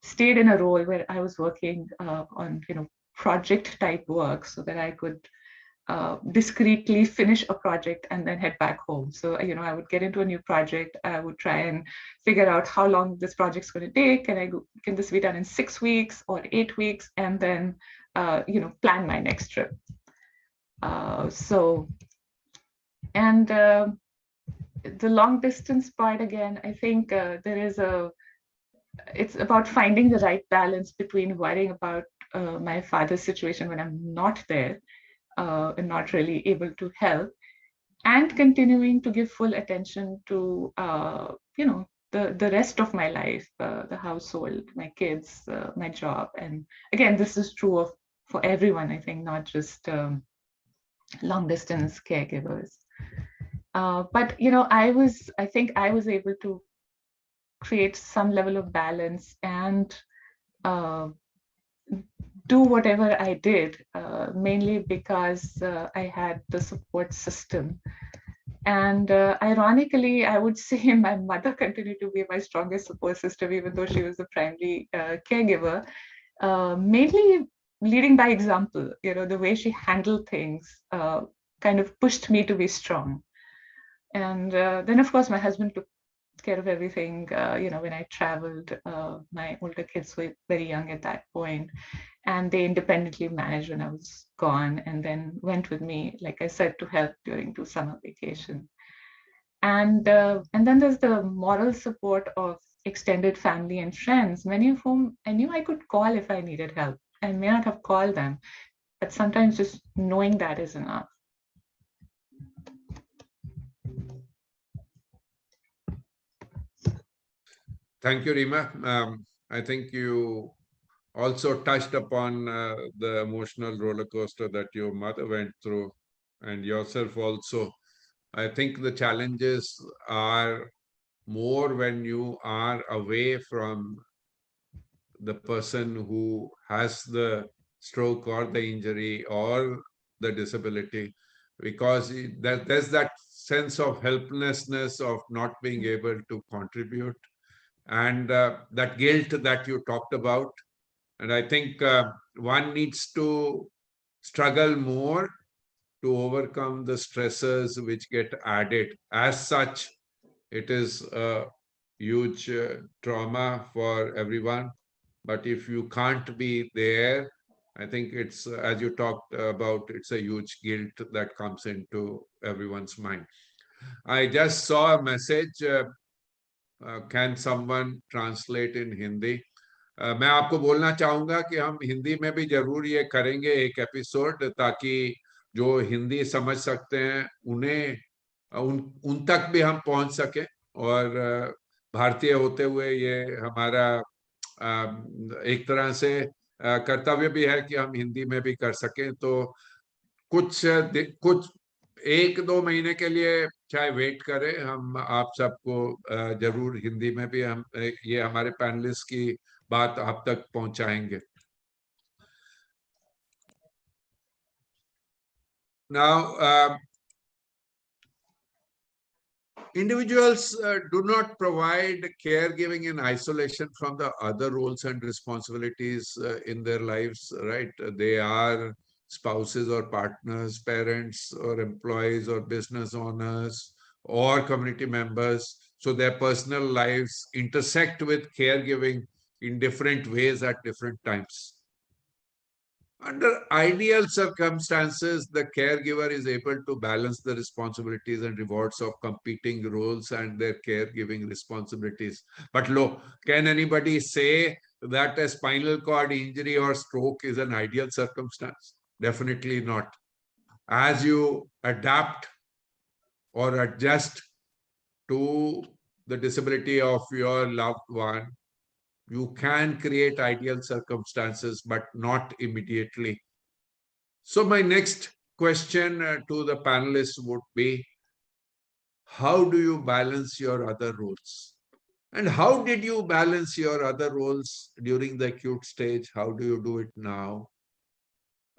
stayed in a role where I was working on, project type work so that I could discreetly finish a project and then head back home. So, I would get into a new project. I would try and figure out how long this project's going to take. Can this be done in 6 weeks or 8 weeks? And then, plan my next trip. The long distance part, again, I think it's about finding the right balance between worrying about my father's situation when I'm not there and not really able to help, and continuing to give full attention to, the rest of my life, the household, my kids, my job. And again, this is true for everyone, I think, not just long distance caregivers. But I think I was able to create some level of balance and do whatever I did, mainly because I had the support system And ironically, I would say my mother continued to be my strongest support system, even though she was the primary caregiver, mainly leading by example. The way she handled things kind of pushed me to be strong. And then, of course, my husband took care of everything. When I traveled, my older kids were very young at that point, and they independently managed when I was gone, and then went with me, like I said, to help during the summer vacation. And then there's the moral support of extended family and friends, many of whom I knew I could call if I needed help. I may not have called them, but sometimes just knowing that is enough. Thank you, Rima. I think you also touched upon the emotional roller coaster that your mother went through and yourself also. I think the challenges are more when you are away from the person who has the stroke or the injury or the disability, because there's that sense of helplessness of not being able to contribute, and that guilt that you talked about. And I think one needs to struggle more to overcome the stressors which get added. As such, it is a huge trauma for everyone. But if you can't be there, I think it's, as you talked about, it's a huge guilt that comes into everyone's mind. I just saw a message. Can someone translate in Hindi? मैं आपको बोलना चाहूंगा कि हम हिंदी में भी जरूर ये करेंगे एक एपिसोड, ताकि जो हिंदी समझ सकते हैं उन्हें उन तक भी हम पहुंच सके, और भारतीय होते हुए ये हमारा एक तरह से कर्तव्य भी है कि हम हिंदी में भी कर सकें। तो कुछ कुछ 1-2 महीने के लिए चाहे वेट करें, हम आप सबको जरूर हिंदी में भी हम ये हमारे पैनलिस्ट की बात आप तक पहुंचाएंगे। Now, individuals do not provide caregiving in isolation from the other roles and responsibilities in their lives, right? They are spouses or partners, parents or employees or business owners or community members. So their personal lives intersect with caregiving in different ways at different times. Under ideal circumstances, the caregiver is able to balance the responsibilities and rewards of competing roles and their caregiving responsibilities. But look, can anybody say that a spinal cord injury or stroke is an ideal circumstance? Definitely not. As you adapt or adjust to the disability of your loved one, you can create ideal circumstances, but not immediately. So my next question to the panelists would be, how do you balance your other roles? And how did you balance your other roles during the acute stage? How do you do it now,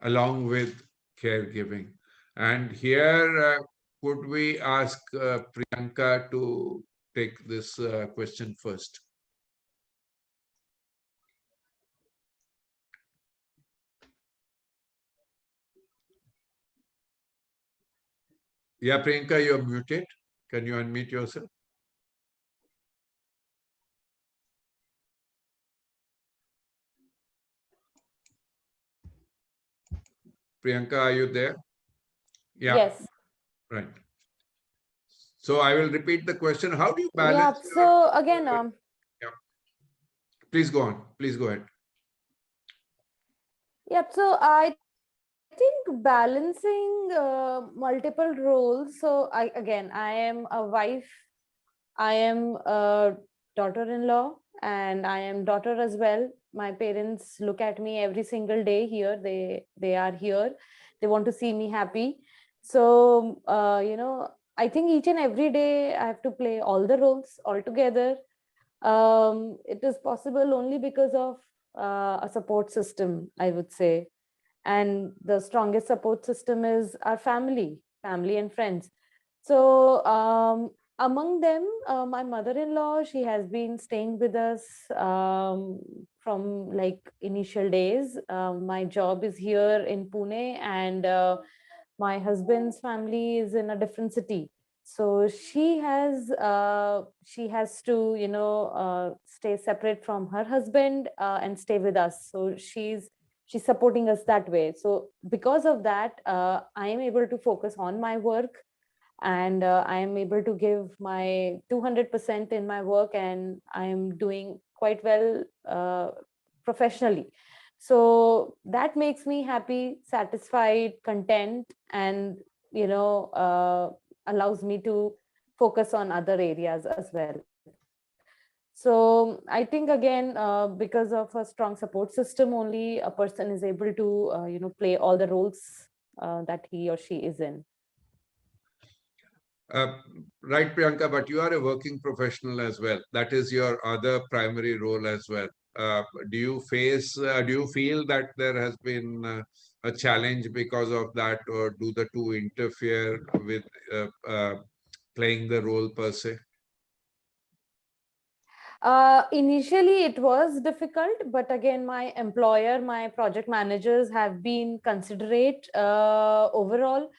along with caregiving? And here, could we ask Priyanka to take this question first? Yeah, Priyanka, you're muted. Can you unmute yourself? Priyanka, are you there? Yeah. Yes. Right. So I will repeat the question. How do you balance? Yeah. So again, yeah. Please go on. Please go ahead. Yep. So I think balancing multiple roles. So I am a wife, I am a daughter-in-law, and I am daughter as well. My parents look at me every single day here. They are here. They want to see me happy. So I think each and every day I have to play all the roles all together. It is possible only because of a support system, I would say. And the strongest support system is our family and friends. So among them, my mother-in-law, she has been staying with us from like initial days. My job is here in Pune, and my husband's family is in a different city. So she has to, you know, stay separate from her husband and stay with us. So she's supporting us that way. So because of that, I am able to focus on my work, and I am able to give my 200% in my work, and I am doing quite well professionally. So that makes me happy, satisfied, content, and you know, allows me to focus on other areas as well. So I think, again, because of a strong support system, only a person is able to you know, play all the roles that he or she is in. Right, Priyanka, but you are a working professional as well. That is your other primary role as well. Do you feel that there has been a challenge because of that, or do the two interfere with playing the role per se? Initially, it was difficult, but again, my employer, my project managers have been considerate overall.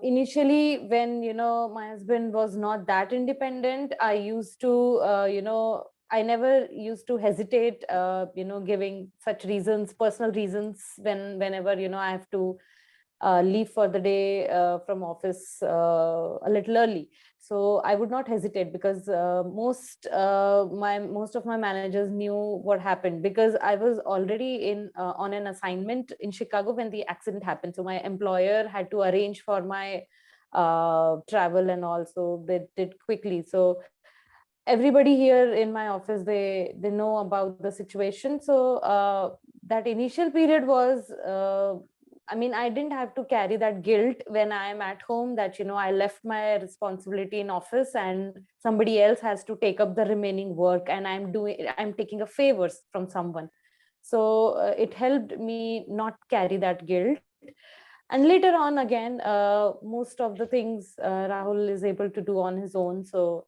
Initially, when, you know, my husband was not that independent, I used to, you know, I never used to hesitate, you know, giving such reasons, personal reasons, whenever, you know, I have to leave for the day from office a little early. So I would not hesitate, because most of my managers knew what happened, because I was already in on an assignment in Chicago when the accident happened. So my employer had to arrange for my travel, and also they did quickly. So everybody here in my office, they know about the situation. So that initial period was I mean, I didn't have to carry that guilt when I am at home, that, you know, I left my responsibility in office and somebody else has to take up the remaining work, and I'm taking a favors from someone. So it helped me not carry that guilt. And later on, again, most of the things Rahul is able to do on his own. So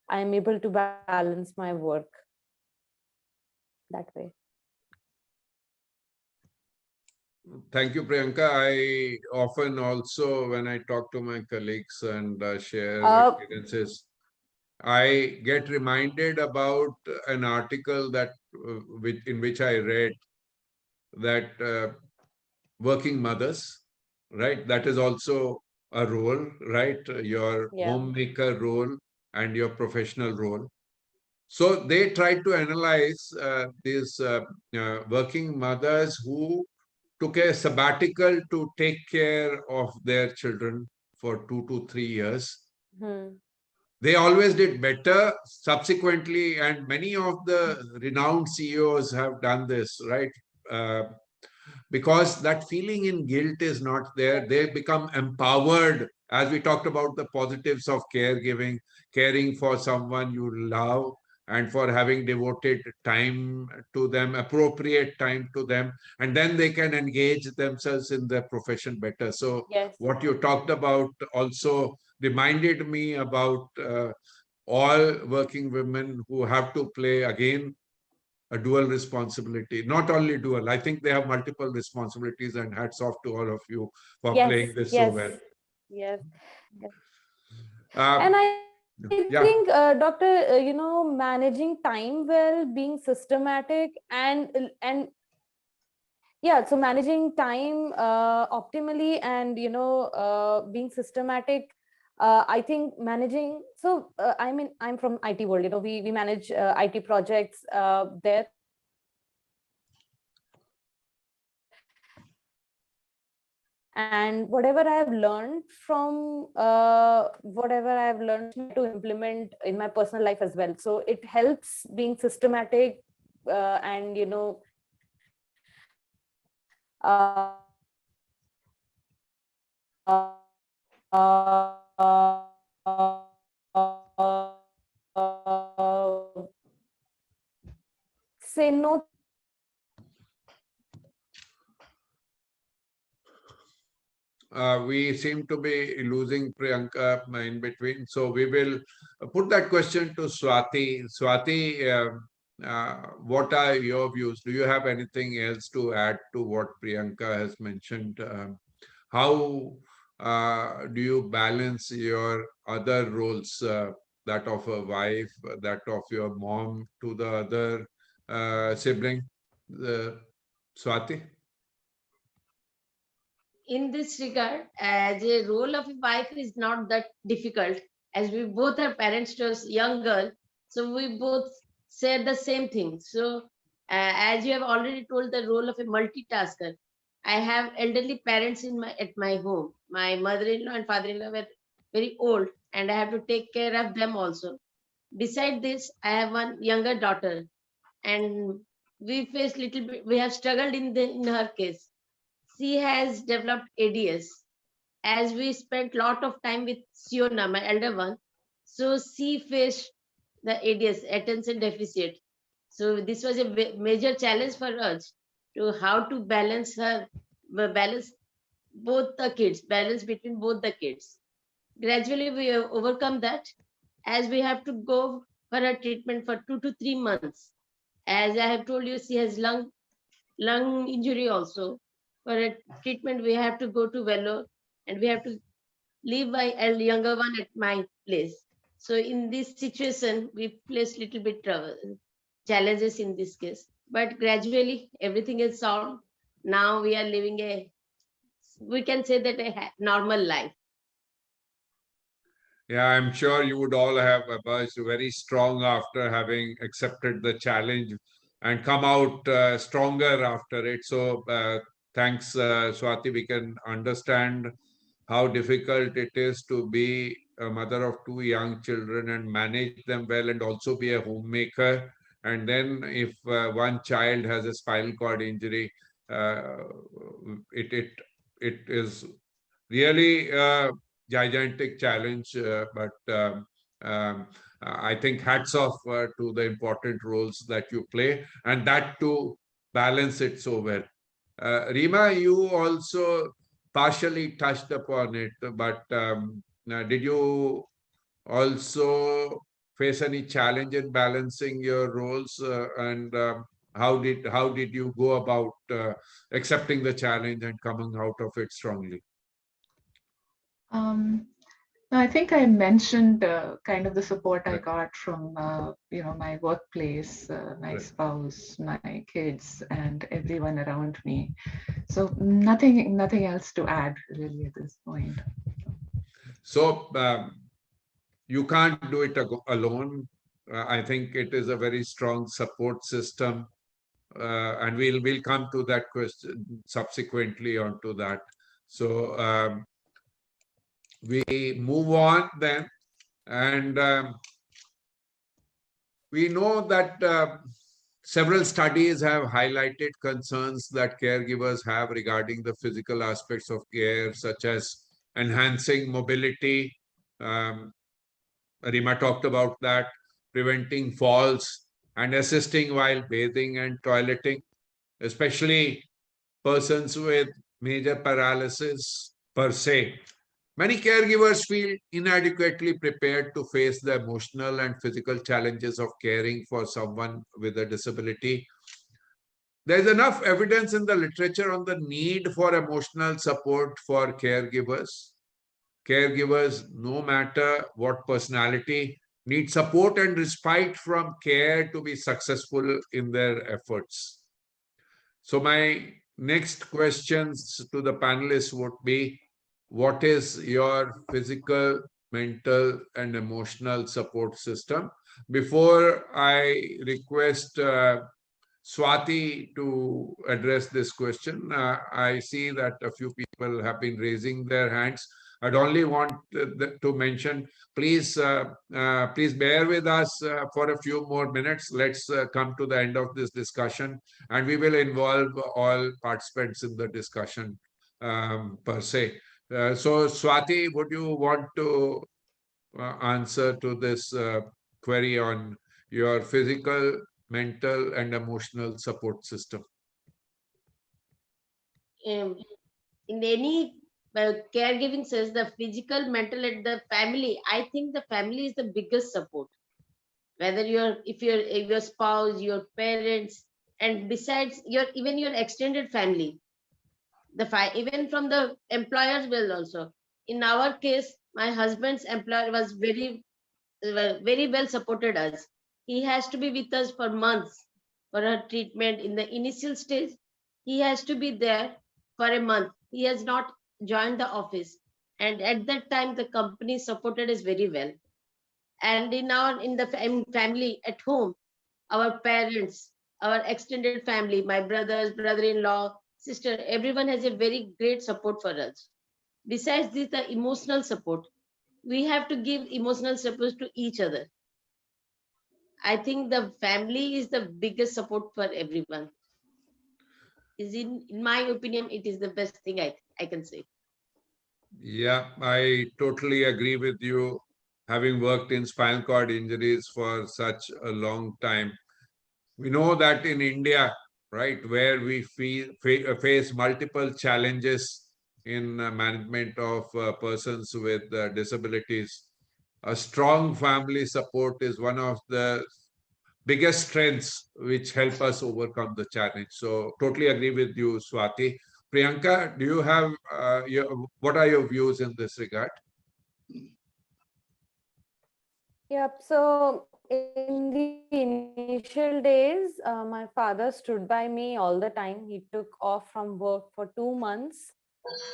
I am able to balance my work that way. Thank you, Priyanka. I often also, when I talk to my colleagues and share experiences, I get reminded about an article that in which I read that working mothers, right? That is also a role, right? Your homemaker role and your professional role. So they tried to analyze these working mothers who took a sabbatical to take care of their children for 2 to 3 years. They always did better subsequently, and many of the renowned CEOs have done this, right? Because that feeling in guilt is not there. They become empowered, as we talked about the positives of caregiving, caring for someone you love, and for having devoted time to them, appropriate time to them, and then they can engage themselves in their profession better. So what you talked about also reminded me about all working women who have to play, again, a dual responsibility. Not only dual, I think they have multiple responsibilities, and hats off to all of you for playing this so well. Yes. And I think, Doctor, you know, managing time well, being systematic, and yeah, so managing time optimally, and, you know, being systematic. I think managing, so I mean, I'm from IT world, you know, we manage IT projects there. And whatever I have learned from whatever I have learned to implement in my personal life as well. So it helps being systematic and, you know, say no. we seem to be losing Priyanka in between. So we will put that question to Swati. Swati, what are your views? Do you have anything else to add to what Priyanka has mentioned? How do you balance your other roles, that of a wife, that of your mom to the other sibling? Swati? In this regard, as a role of a wife is not that difficult, as we both are parents to a young girl, so we both share the same thing. So, as you have already told, the role of a multitasker, I have elderly parents at my home. My mother-in-law and father-in-law were very old, and I have to take care of them also. Beside this, I have one younger daughter, and we face little bit. We have struggled in her case. She has developed ADS. As we spent lot of time with Siona, my elder one, so she faced the ADS, attention deficit. So this was a major challenge for us to how to balance balance both the kids, balance between both the kids. Gradually, we have overcome that, as we have to go for a treatment for 2 to 3 months. As I have told you, she has lung injury also. For a treatment, we have to go to Vellore, and we have to leave my younger one at my place. So in this situation, we face little bit challenges in this case. But gradually, everything is solved. Now we are living we can say that a normal life. Yeah, I'm sure you would all have emerged very strong after having accepted the challenge and come out stronger after it. So, thanks, Swati. We can understand how difficult it is to be a mother of two young children and manage them well, and also be a homemaker. And then, if one child has a spinal cord injury, uh, it is really a gigantic challenge. But I think hats off to the important roles that you play, and that to balance it so well. Rima, you also partially touched upon it, but did you also face any challenge in balancing your roles? And how did you go about accepting the challenge and coming out of it strongly? No, I think I mentioned kind of the support I got from my workplace, my Right. spouse, my kids, and everyone around me. So nothing else to add really at this point. So you can't do it alone. I think it is a very strong support system, and we'll come to that question subsequently onto that. So we move on then, and we know that several studies have highlighted concerns that caregivers have regarding the physical aspects of care, such as enhancing mobility. Um, Rima talked about that, preventing falls and assisting while bathing and toileting, especially persons with major paralysis per se. Many caregivers feel inadequately prepared to face the emotional and physical challenges of caring for someone with a disability. There's enough evidence in the literature on the need for emotional support for caregivers. Caregivers, no matter what personality, need support and respite from care to be successful in their efforts. So my next questions to the panelists would be, what is your physical, mental, and emotional support system? Before I request Swati to address this question, I see that a few people have been raising their hands. I'd only want to mention, please bear with us for a few more minutes. Let's come to the end of this discussion, and we will involve all participants in the discussion per se. So, Swati, would you want to answer to this query on your physical, mental, and emotional support system? In any But caregiving says the physical, mental, and the family. I think the family is the biggest support. Whether if your spouse, your parents, and besides your even your extended family, even from the employers will also. In our case, my husband's employer was very well supported us. He has to be with us for months for her treatment in the initial stage. He has to be there for a month. He has not joined the office, and at that time, the company supported us very well. And in the family at home, our parents, our extended family, my brothers, brother-in-law, sister, everyone has a very great support for us. Besides this, the emotional support. We have to give emotional support to each other. I think the family is the biggest support for everyone. In my opinion, it is the best thing I can say. Yeah, I totally agree with you. Having worked in spinal cord injuries for such a long time, we know that in India, right, where we face multiple challenges in management of persons with disabilities, a strong family support is one of the biggest strengths which help us overcome the challenge. So, totally agree with you, Swati. Priyanka, do you have what are your views in this regard? Yep. So in the initial days, my father stood by me all the time. He took off from work for 2 months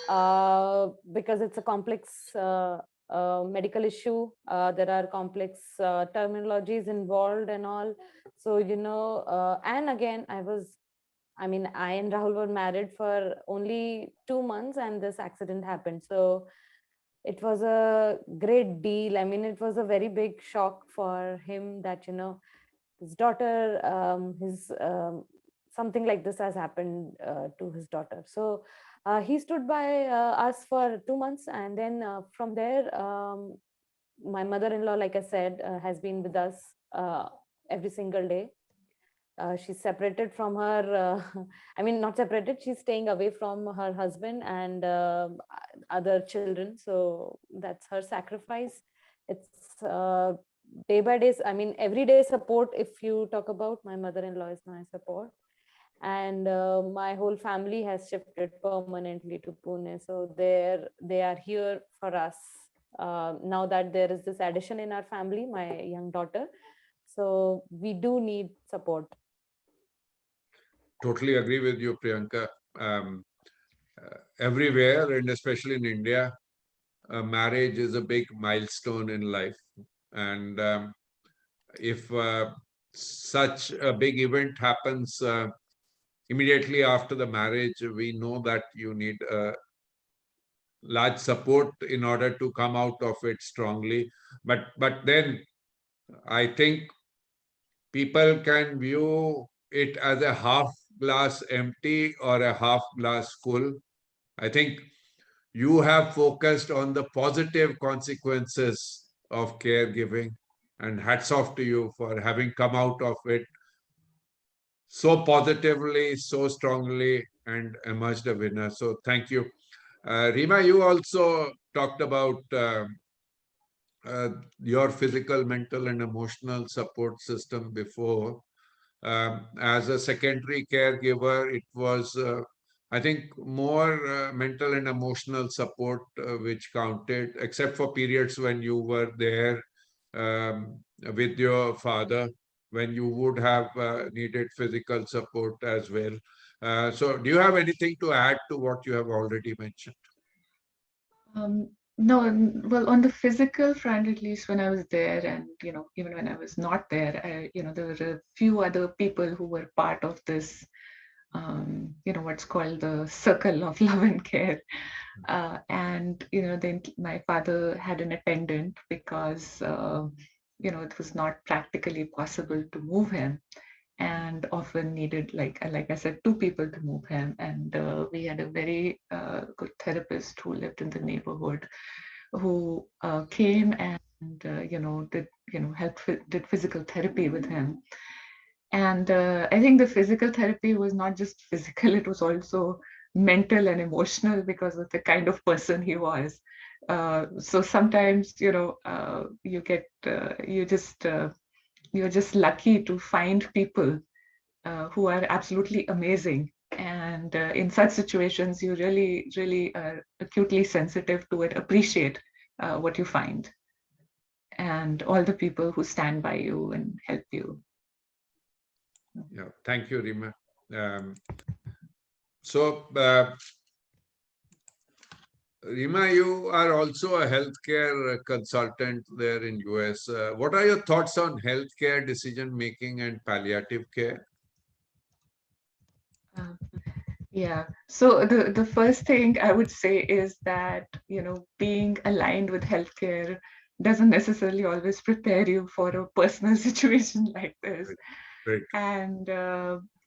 because it's a complex medical issue. There are complex terminologies involved and all. So, and again, I mean, I and Rahul were married for only 2 months and this accident happened. So it was a great deal. I mean, it was a very big shock for him that, his daughter, his something like this has happened to his daughter. So he stood by us for 2 months, and then from there, my mother-in-law, like I said, has been with us every single day. She's separated from her, I mean, not separated, she's staying away from her husband and other children. So that's her sacrifice. It's day by day, I mean, everyday support. If you talk about, my mother-in-law is my support. And my whole family has shifted permanently to Pune. So they are here for us. Now that there is this addition in our family, my young daughter. So we do need support. Totally agree with you, Priyanka. Um, Everywhere, and especially in India, marriage is a big milestone in life. And if such a big event happens immediately after the marriage, we know that you need large support in order to come out of it strongly. But then I think people can view it as a half glass empty or a half glass full. I think you have focused on the positive consequences of caregiving, and hats off to you for having come out of it so positively, so strongly, and emerged a winner. So thank you. Rima, you also talked about your physical, mental, and emotional support system before. As a secondary caregiver, it was, I think, more mental and emotional support which counted, except for periods when you were there with your father, when you would have needed physical support as well. So, do you have anything to add to what you have already mentioned? No, well, on the physical front, at least when I was there, and even when I was not there, there were a few other people who were part of this, what's called the circle of love and care. And then my father had an attendant because it was not practically possible to move him, and often needed, like I said, two people to move him. And we had a very good therapist who lived in the neighborhood, who came and did did physical therapy with him. And I think the physical therapy was not just physical; it was also mental and emotional because of the kind of person he was. So sometimes, you get, you're just lucky to find people who are absolutely amazing. And in such situations, you really, really are acutely sensitive to it, appreciate what you find, and all the people who stand by you and help you. Yeah, thank you, Rima. So, Rima, you are also a healthcare consultant there in US. What are your thoughts on healthcare decision making and palliative care? Yeah. So the first thing I would say is that, being aligned with healthcare doesn't necessarily always prepare you for a personal situation like this. Right. And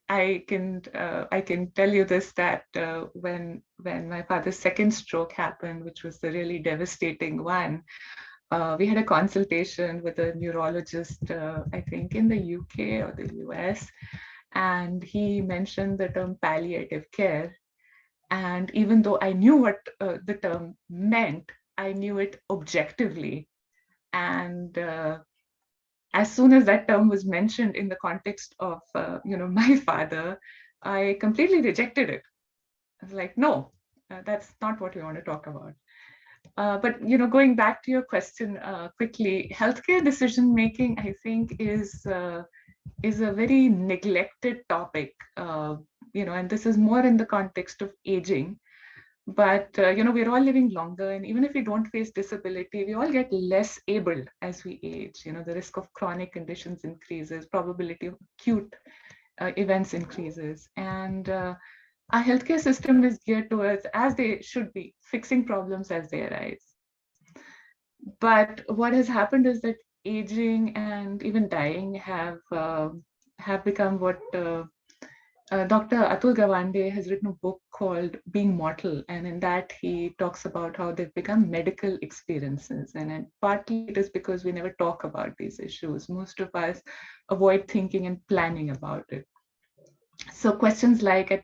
I can tell you this, that when my father's second stroke happened, which was the really devastating one, we had a consultation with a neurologist, I think in the UK or the US, and he mentioned the term palliative care. And even though I knew what the term meant, I knew it objectively. And as soon as that term was mentioned in the context of, my father, I completely rejected it. I was like, no, that's not what we want to talk about. But going back to your question quickly, healthcare decision making, I think, is a very neglected topic. And this is more in the context of aging. But we're all living longer, and even if we don't face disability, we all get less able as we age. The risk of chronic conditions increases, probability of acute events increases, and our healthcare system is geared towards, as they should be, fixing problems as they arise. But what has happened is that aging and even dying have become what Dr. Atul Gawande has written a book called Being Mortal, and in that he talks about how they've become medical experiences. And partly it is because we never talk about these issues. Most of us avoid thinking and planning about it. So questions like, at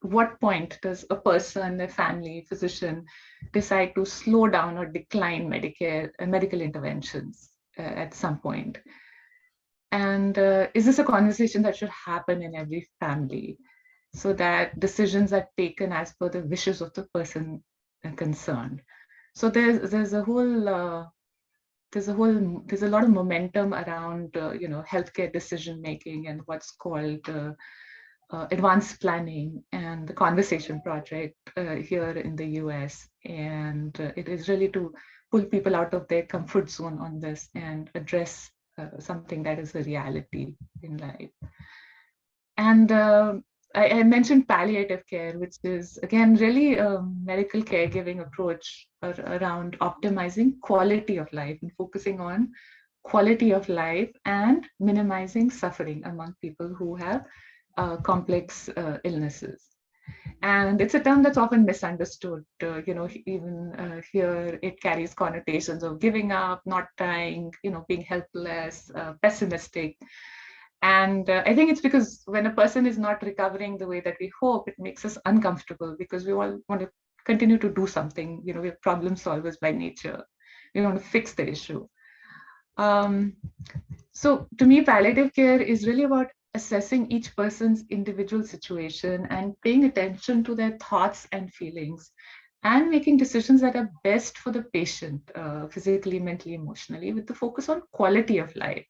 what point does a person, a family, physician decide to slow down or decline medical interventions at some point? And is this a conversation that should happen in every family, so that decisions are taken as per the wishes of the person concerned? So there's a lot of momentum around healthcare decision making and what's called advanced planning and the Conversation Project here in the US. And it is really to pull people out of their comfort zone on this and address something that is a reality in life. And I mentioned palliative care, which is, again, really a medical caregiving approach around optimizing quality of life and focusing on quality of life and minimizing suffering among people who have complex illnesses. And it's a term that's often misunderstood. Even here, it carries connotations of giving up, not trying, being helpless, pessimistic. And I think it's because when a person is not recovering the way that we hope, it makes us uncomfortable, because we all want to continue to do something. We're problem solvers by nature. We want to fix the issue. So to me, palliative care is really about assessing each person's individual situation and paying attention to their thoughts and feelings, and making decisions that are best for the patient, physically, mentally, emotionally, with the focus on quality of life,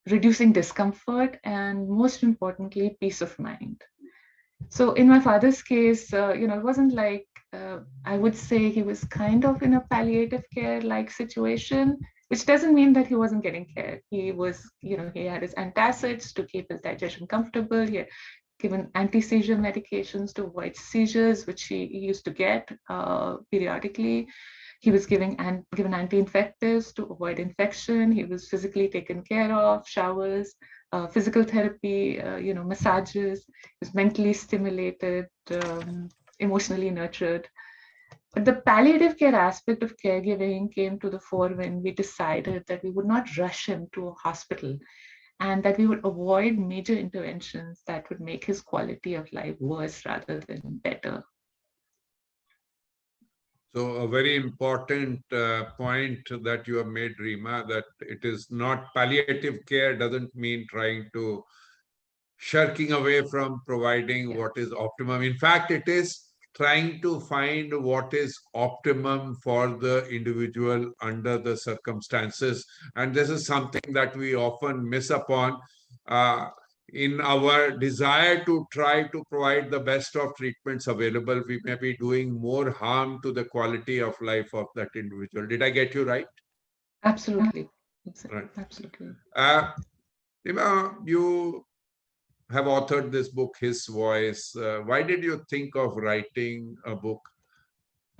reducing discomfort, and most importantly, peace of mind. So in my father's case, it wasn't like, I would say he was kind of in a palliative care like situation, which doesn't mean that he wasn't getting care. He was, he had his antacids to keep his digestion comfortable. He had given anti-seizure medications to avoid seizures, which he used to get periodically. He was given anti-infectives to avoid infection. He was physically taken care of, showers, physical therapy, massages. He was mentally stimulated, emotionally nurtured. But the palliative care aspect of caregiving came to the fore when we decided that we would not rush him to a hospital, and that we would avoid major interventions that would make his quality of life worse rather than better. So a very important point that you have made, Rima, that it is not palliative care doesn't mean trying to shirking away from providing what is optimum. In fact, it is trying to find what is optimum for the individual under the circumstances. And this is something that we often miss upon in our desire to try to provide the best of treatments available. We may be doing more harm to the quality of life of that individual. Did I get you right? Absolutely. Right. Absolutely. Rima, you have authored this book, His Voice. Why did you think of writing a book?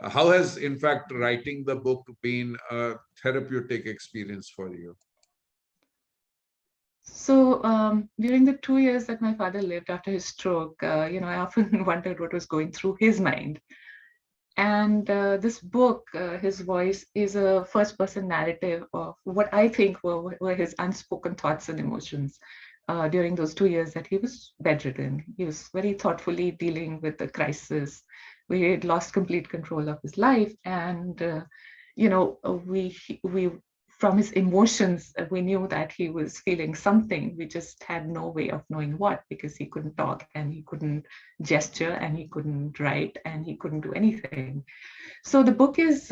How has, in fact, writing the book been a therapeutic experience for you? So during the 2 years that my father lived after his stroke, I often wondered what was going through his mind. And this book, His Voice, is a first-person narrative of what I think were his unspoken thoughts and emotions during those 2 years that he was bedridden. He was very thoughtfully dealing with the crisis where he had lost complete control of his life. And, we from his emotions, we knew that he was feeling something. We just had no way of knowing what, because he couldn't talk and he couldn't gesture and he couldn't write and he couldn't do anything. So the book is,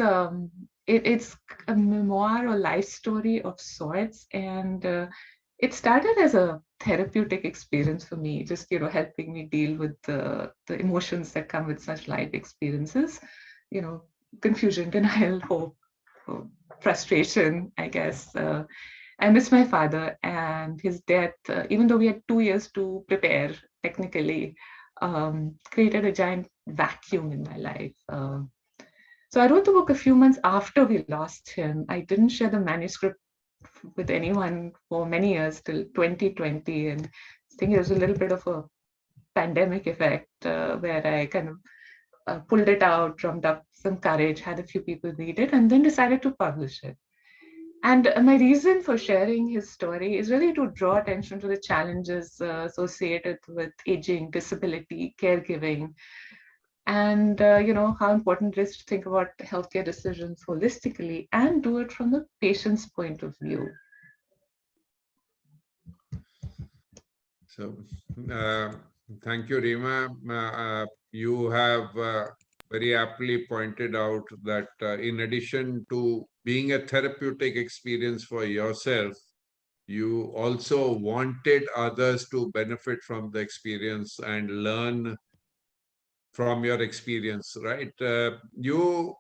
it's a memoir or life story of sorts. And it started as a therapeutic experience for me, just, helping me deal with the emotions that come with such life experiences, confusion, denial, hope, frustration, I guess. I miss my father, and his death, even though we had 2 years to prepare technically, created a giant vacuum in my life. So I wrote the book a few months after we lost him. I didn't share the manuscript with anyone for many years till 2020. And I think it was a little bit of a pandemic effect where I kind of pulled it out, drummed up some courage, had a few people read it, and then decided to publish it. And my reason for sharing his story is really to draw attention to the challenges associated with aging, disability, caregiving, and how important it is to think about healthcare decisions holistically and do it from the patient's point of view. So, thank you, Rima. You have very aptly pointed out that in addition to being a therapeutic experience for yourself, you also wanted others to benefit from the experience and learn from your experience, right? You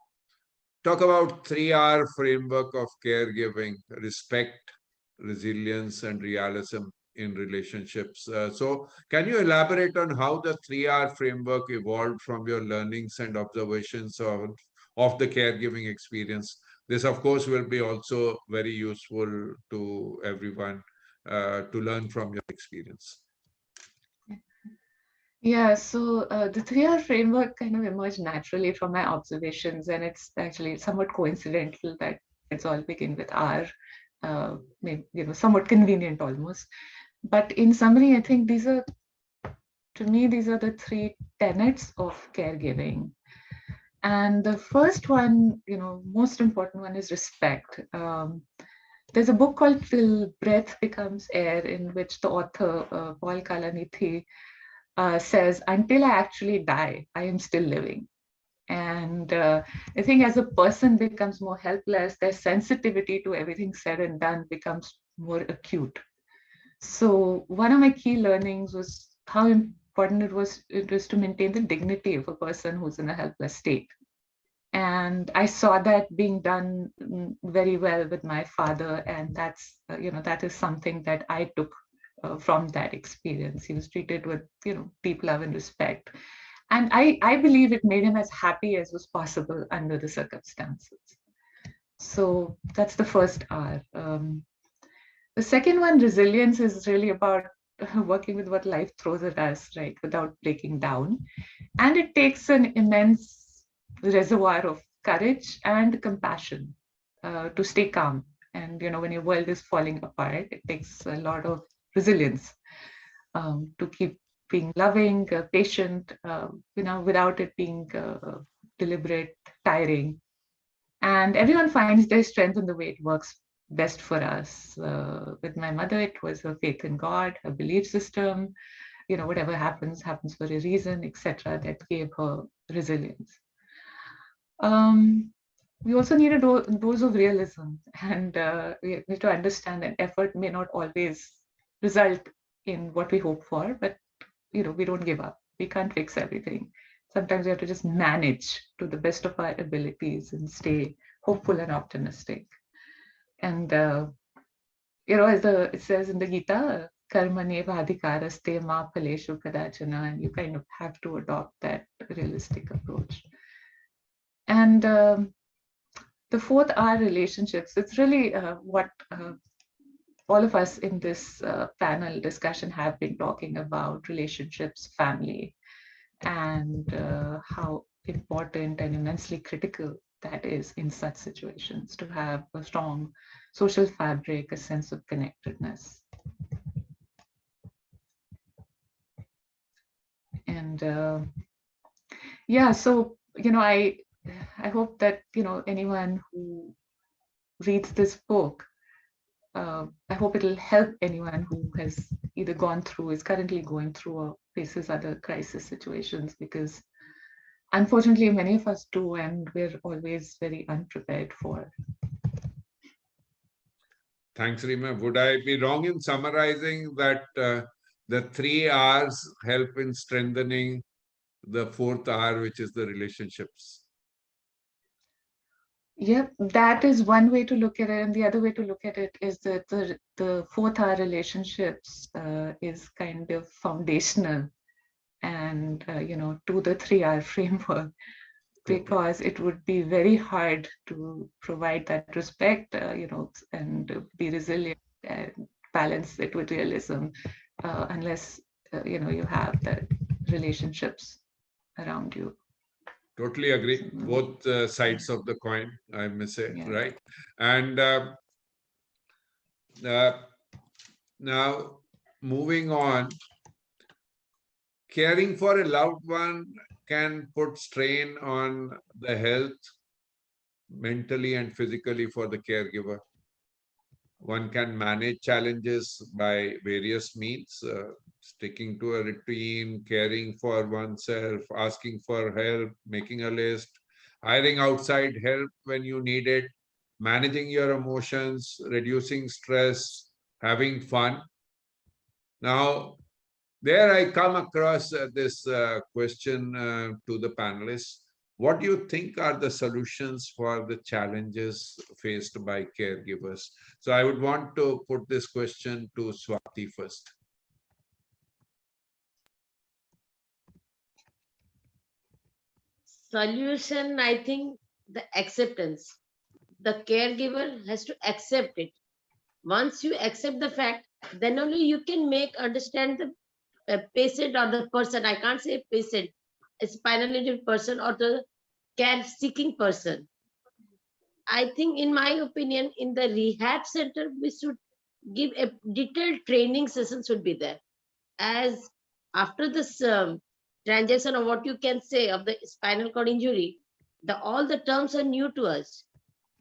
talk about 3R framework of caregiving: respect, resilience, and realism in relationships. So can you elaborate on how the 3R framework evolved from your learnings and observations of the caregiving experience? This, of course, will be also very useful to everyone to learn from your experience. Yeah, so the 3R framework kind of emerged naturally from my observations, and it's actually somewhat coincidental that it's all begin with R, maybe, somewhat convenient almost. But in summary, I think to me, these are the 3 tenets of caregiving. And the first one, most important one is respect. There's a book called Till Breath Becomes Air, in which the author, Paul Kalanithi, says, until I actually die, I am still living. And I think as a person becomes more helpless, their sensitivity to everything said and done becomes more acute. So one of my key learnings was how important it was to maintain the dignity of a person who's in a helpless state. And I saw that being done very well with my father. And that's, that is something that I took from that experience. He was treated with, deep love and respect. And I believe it made him as happy as was possible under the circumstances. So that's the first R. The second one, resilience, is really about working with what life throws at us, right, without breaking down. And it takes an immense reservoir of courage and compassion to stay calm. And when your world is falling apart, it takes a lot of resilience, to keep being loving, patient, without it being deliberate, tiring. And everyone finds their strength in the way it works best for us. With my mother, it was her faith in God, her belief system, whatever happens for a reason, etc., that gave her resilience. We also need a dose of realism, and we need to understand that effort may not always result in what we hope for, but we don't give up. We can't fix everything. Sometimes we have to just manage to the best of our abilities and stay hopeful and optimistic. And as it says in the Gita, karmaneva adhikaraste ma phaleshu kadachana, and you kind of have to adopt that realistic approach. And the fourth R, relationships. It's really what all of us in this panel discussion have been talking about: relationships, family, and how important and immensely critical that is in such situations, to have a strong social fabric, a sense of connectedness. And yeah, so I hope that anyone who reads this book, I hope it'll help anyone who has either gone through, is currently going through, or faces other crisis situations, because unfortunately many of us do, and we're always very unprepared for. Thanks, Rima. Would I be wrong in summarizing that the 3 R's help in strengthening the 4th R, which is the relationships? Yep, that is one way to look at it, and the other way to look at it is that the 4th R, relationships, is kind of foundational, and to the 3 R framework, because it would be very hard to provide that respect, and be resilient and balance it with realism, unless you have the relationships around you. Totally agree. Both sides of the coin, I may say, Yeah. right? And now, moving on, caring for a loved one can put strain on the health, mentally and physically, for the caregiver. One can manage challenges by various means, sticking to a routine, caring for oneself, asking for help, making a list, hiring outside help when you need it, managing your emotions, reducing stress, having fun. Now, there I come across this question to the panelists. What do you think are the solutions for the challenges faced by caregivers? So I would want to put this question to Swati first. Solution, I think the acceptance. The caregiver has to accept it. Once you accept the fact, then only you can understand the patient or the person. I can't say patient, a spinal injured person or the care seeking person. I think, in my opinion, in the rehab center, we should give a detailed training session should be there. As after this transaction, or what you can say, of the spinal cord injury, all the terms are new to us.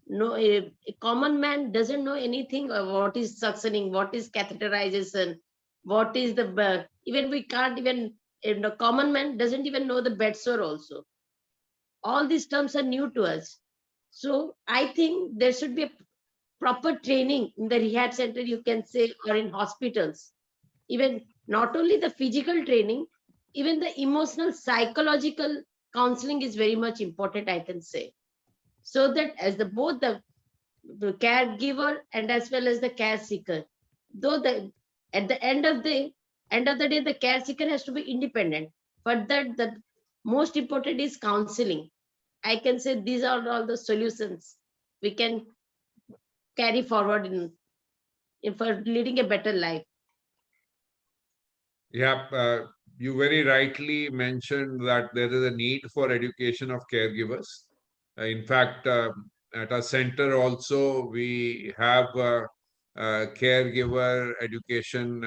No, a common man doesn't know anything of what is suctioning, what is catheterization, what is the even we can't even, the common man doesn't even know the bed sore also. All these terms are new to us. So I think there should be a proper training in the rehab center, you can say, or in hospitals. Even not only the physical training, even the emotional, psychological counseling is very much important, I can say. So that as both the caregiver and as well as the care seeker, though at the end of the day, the care seeker has to be independent. But that the most important is counseling. I can say these are all the solutions we can carry forward in for leading a better life. Yeah, you very rightly mentioned that there is a need for education of caregivers. In fact, at our center also, we have caregiver education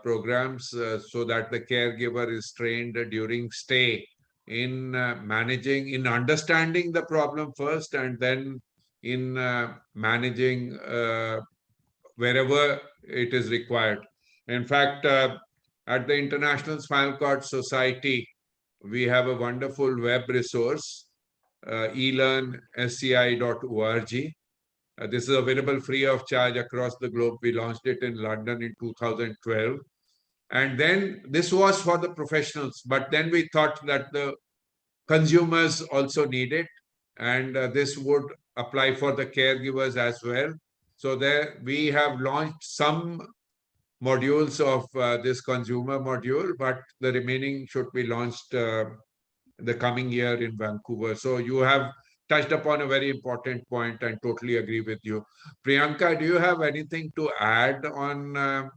programs so that the caregiver is trained during stay in managing, in understanding the problem first, and then in managing wherever it is required. In fact, at the International Spinal Cord Society, we have a wonderful web resource, elearnsci.org. This is available free of charge across the globe. We launched it in London in 2012. And then this was for the professionals, but then we thought that the consumers also need it, and this would apply for the caregivers as well. So there we have launched some modules of this consumer module, but the remaining should be launched the coming year in Vancouver. So you have touched upon a very important point and totally agree with you. Priyanka, do you have anything to add on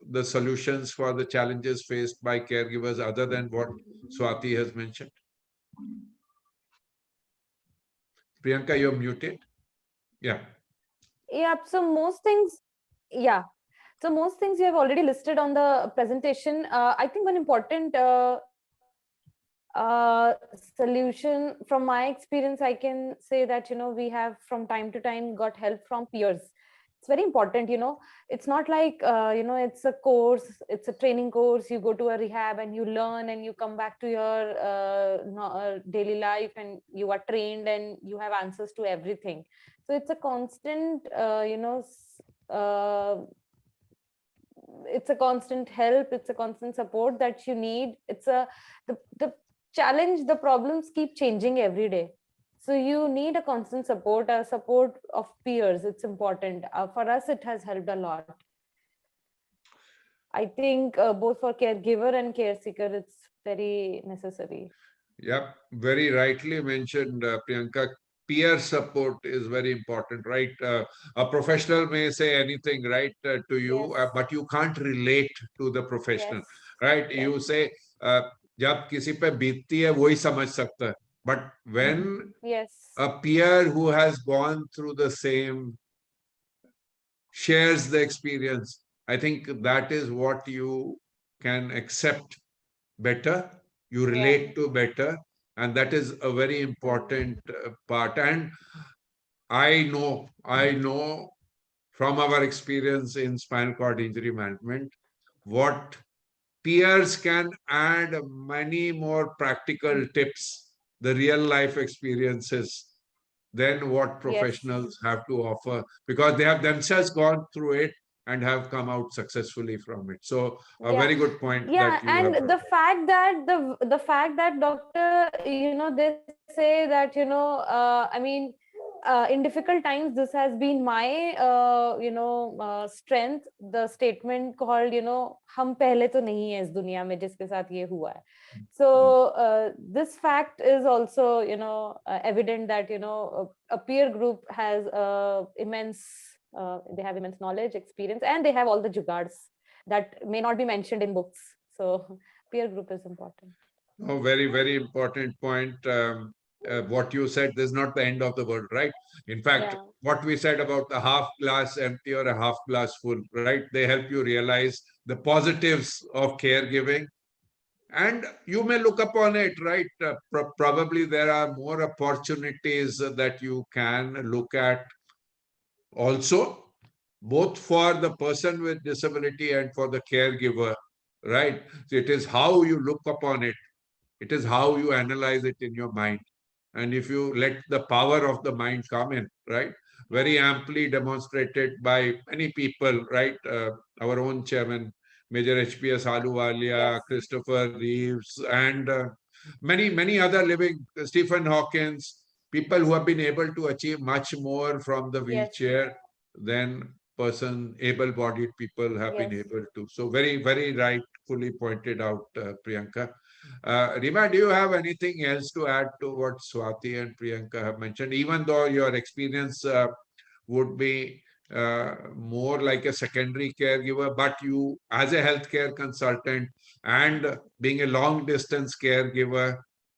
the solutions for the challenges faced by caregivers other than what Swati has mentioned? Priyanka, you're muted. Yeah. Yeah, so most things, yeah. So most things you have already listed on the presentation. I think one important solution from my experience, I can say that, we have from time to time got help from peers. It's very important, it's not like, it's a course, it's a training course, you go to a rehab and you learn and you come back to your daily life and you are trained and you have answers to everything. So it's a constant, it's a constant help, it's a constant support that you need. It's the challenge, the problems keep changing every day. So you need a constant support, a support of peers. It's important. For us, it has helped a lot. I think both for caregiver and care seeker, it's very necessary. Yep, very rightly mentioned, Priyanka. Peer support is very important, right? A professional may say anything, right, to you, Yes. but you can't relate to the professional, Yes. right? Yes. You say, जब किसी पे बीतती है वही समझ सकता है. But when Yes. a peer who has gone through the same shares the experience, I think that is what you can accept better, you relate to better, and that is a very important part. And I know from our experience in spinal cord injury management, what peers can add many more practical tips, the real life experiences, than what professionals have to offer, because they have themselves gone through it and have come out successfully from it. So a very good point that you have. And the fact that the fact that doctor, they say that, I mean, in difficult times, this has been my strength. The statement called, हम पहले तो नहीं है इस दुनिया में जिसके साथ ये हुआ है. So this fact is also, evident that, a peer group has immense, they have immense knowledge, experience, and they have all the jugards that may not be mentioned in books. So peer group is important. Oh, very, very important point. What you said, this is not the end of the world, right? In fact, what we said about the half glass empty or a half glass full, right? They help you realize the positives of caregiving. And you may look upon it, right? Probably there are more opportunities that you can look at also, both for the person with disability and for the caregiver, right? So it is how you look upon it. It is how you analyze it in your mind. And if you let the power of the mind come in, right? Very amply demonstrated by many people, right? Our own chairman, Major HS Ahluwalia, Christopher Reeves, and many other living, Stephen Hawkins, people who have been able to achieve much more from the wheelchair than able-bodied people have been able to. So very, very rightfully pointed out, Priyanka. Rima, do you have anything else to add to what Swati and Priyanka have mentioned, even though your experience would be more like a secondary caregiver, but you, as a healthcare consultant and being a long distance caregiver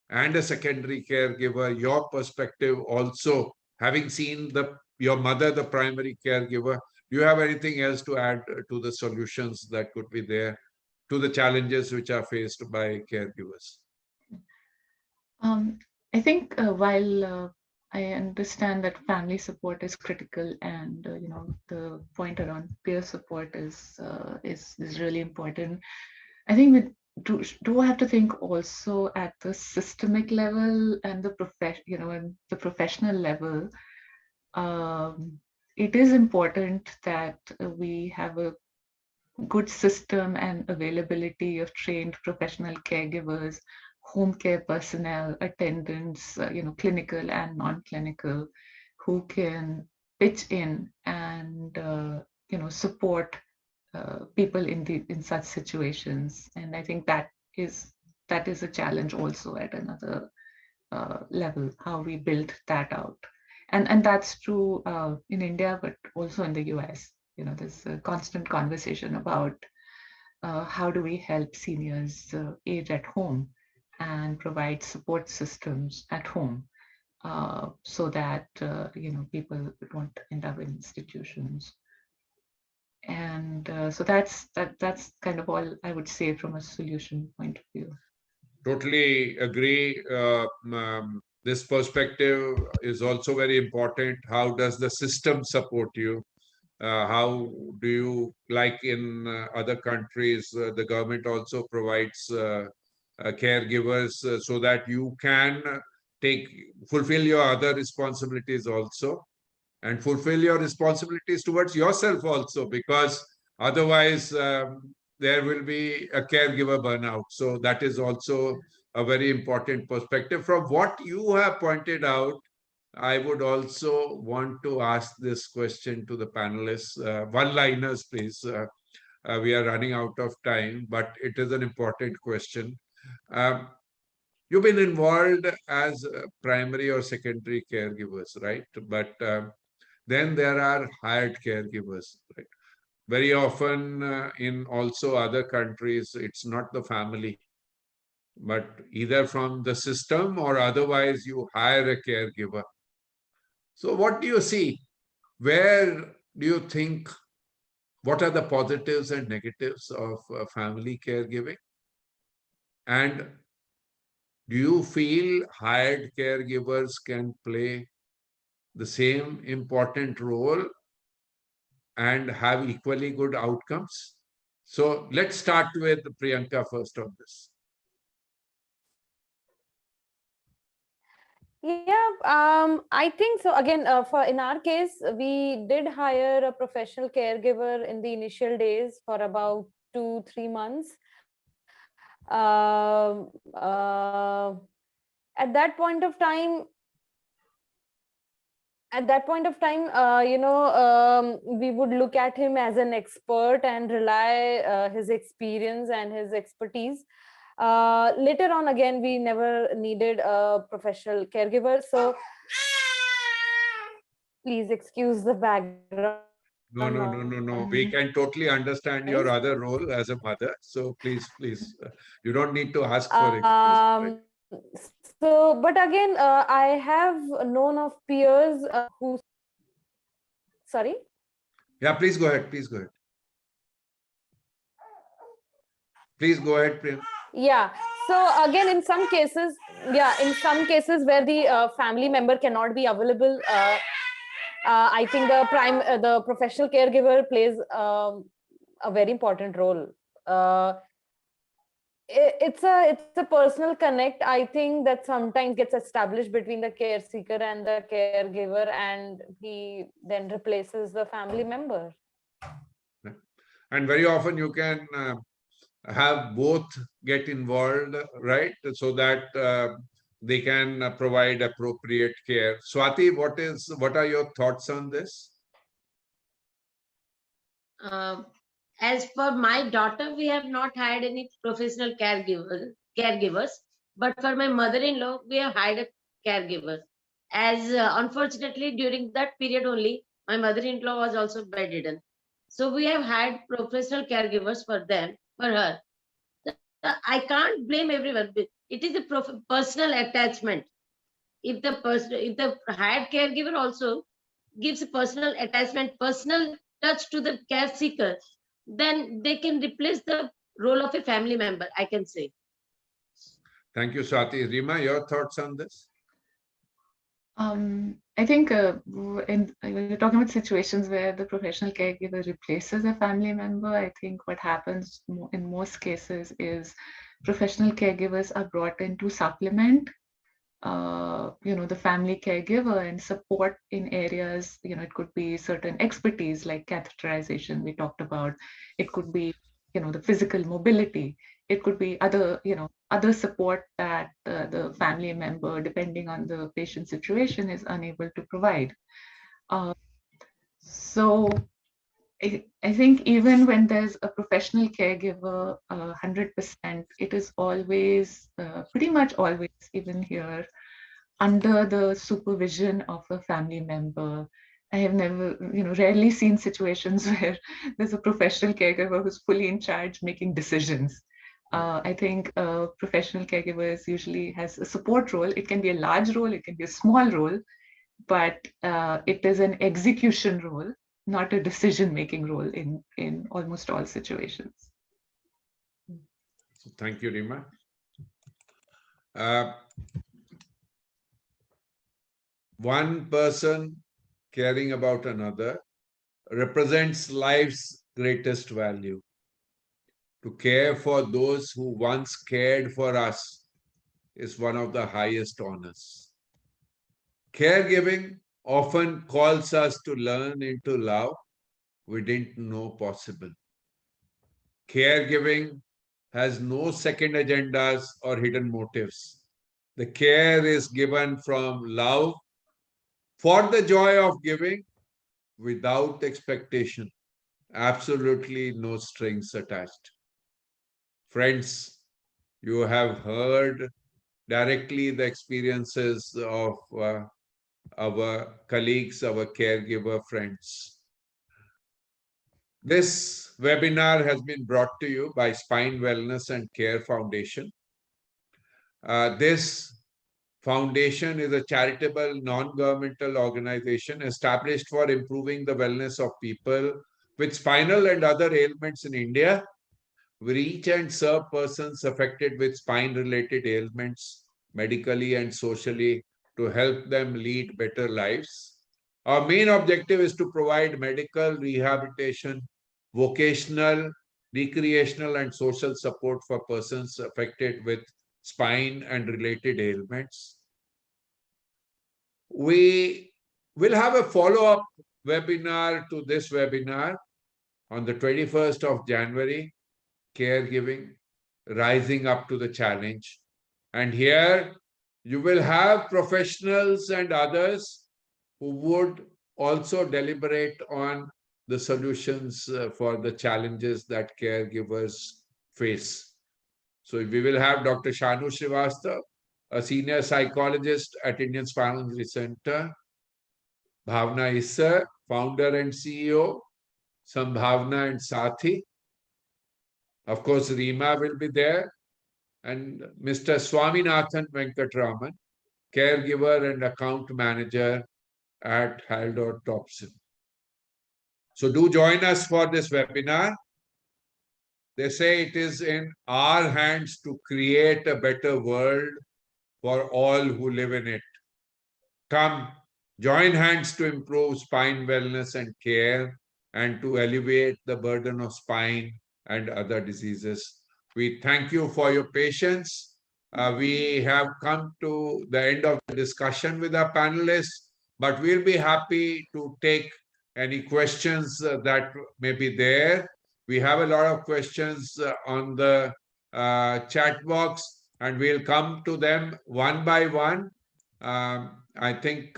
and a secondary caregiver, your perspective also, having seen your mother, the primary caregiver, Do you have anything else to add to the solutions that could be there to the challenges which are faced by caregivers? I think while I understand that family support is critical, and the point around peer support is really important. I think we do have to think also at the systemic level and the and the professional level. It is important that we have a good system and availability of trained professional caregivers, home care personnel, attendants, clinical and non-clinical, who can pitch in and support people in such situations. And I think that is a challenge also at another level, how we build that out. And that's true in India, but also in the US. There's a constant conversation about how do we help seniors age at home and provide support systems at home so that people don't end up in institutions. And so that's kind of all I would say from a solution point of view. Totally agree. This perspective is also very important. How does the system support you? How do you, like in other countries, the government also provides caregivers so that you can fulfill your other responsibilities also, and fulfill your responsibilities towards yourself also, because otherwise there will be a caregiver burnout. So that is also a very important perspective. From what you have pointed out, I would also want to ask this question to the panelists. One-liners, please. We are running out of time, but it is an important question. You've been involved as primary or secondary caregivers, right? But then there are hired caregivers, right? Very often in also other countries, it's not the family, but either from the system or otherwise you hire a caregiver. So what do you see? Where do you think, what are the positives and negatives of family caregiving? And do you feel hired caregivers can play the same important role and have equally good outcomes? So let's start with Priyanka first on this. Yeah, I think so. Again, in our case, we did hire a professional caregiver in the initial days for about 2-3 months. At that point of time, we would look at him as an expert and rely his experience and his expertise. Later on, again, we never needed a professional caregiver. So please excuse the background. No. We can totally understand your other role as a mother. So please, you don't need to ask for excuse. Right? So, but again, I have known of peers who. Sorry. Yeah, please go ahead. Please go ahead. Please go ahead, Prem. Yeah. So again, in some cases where the family member cannot be available, I think the professional caregiver plays a very important role. It's a personal connect, I think, that sometimes gets established between the care seeker and the caregiver, and he then replaces the family member. And very often you can have both get involved, right? So that they can provide appropriate care. Swati, what are your thoughts on this? As for my daughter, we have not hired any professional caregivers, but for my mother-in-law, we have hired a caregiver. As unfortunately, during that period only, my mother-in-law was also bedridden. So we have hired professional caregivers for her. I can't blame everyone. It is a personal attachment. If the hired caregiver also gives a personal attachment, personal touch to the care seeker, then they can replace the role of a family member, I can say. Thank you, Swati. Rima, your thoughts on this? I think when you're talking about situations where the professional caregiver replaces a family member, I think what happens in most cases is professional caregivers are brought in to supplement the family caregiver and support in areas, it could be certain expertise like catheterization we talked about. It could be, the physical mobility. It could be other support that the family member, depending on the patient situation, is unable to provide. So I think even when there's a professional caregiver, 100%, it is always, pretty much always, even here, under the supervision of a family member. I have never, rarely seen situations where there's a professional caregiver who's fully in charge making decisions. I think a professional caregiver usually has a support role. It can be a large role, it can be a small role, but it is an execution role, not a decision-making role in almost all situations. Thank you, Rima. One person caring about another represents life's greatest value. To care for those who once cared for us is one of the highest honors. Caregiving often calls us to learn into love we didn't know possible. Caregiving has no second agendas or hidden motives. The care is given from love for the joy of giving without expectation, absolutely no strings attached. Friends, you have heard directly the experiences of our colleagues, our caregiver friends. This webinar has been brought to you by Spine Wellness and Care Foundation. This foundation is a charitable, non-governmental organization established for improving the wellness of people with spinal and other ailments in India. We reach and serve persons affected with spine-related ailments, medically and socially, to help them lead better lives. Our main objective is to provide medical, rehabilitation, vocational, recreational, and social support for persons affected with spine and related ailments. We will have a follow-up webinar to this webinar on the 21st of January, Caregiving, Rising Up to the Challenge. And here you will have professionals and others who would also deliberate on the solutions for the challenges that caregivers face. So we will have Dr. Shanu Srivastava, a senior psychologist at Indian Spinal Injury Center, Bhavna Issa, founder and CEO, Sambhavna and Sathi. Of course, Rima will be there, and Mr. Swaminathan Venkatraman, caregiver and account manager at Haldor Thompson. So do join us for this webinar. They say it is in our hands to create a better world for all who live in it. Come, join hands to improve spine wellness and care and to alleviate the burden of spine and other diseases. We thank you for your patience. We have come to the end of the discussion with our panelists, but we'll be happy to take any questions that may be there. We have a lot of questions on the chat box, and we'll come to them one by one. I think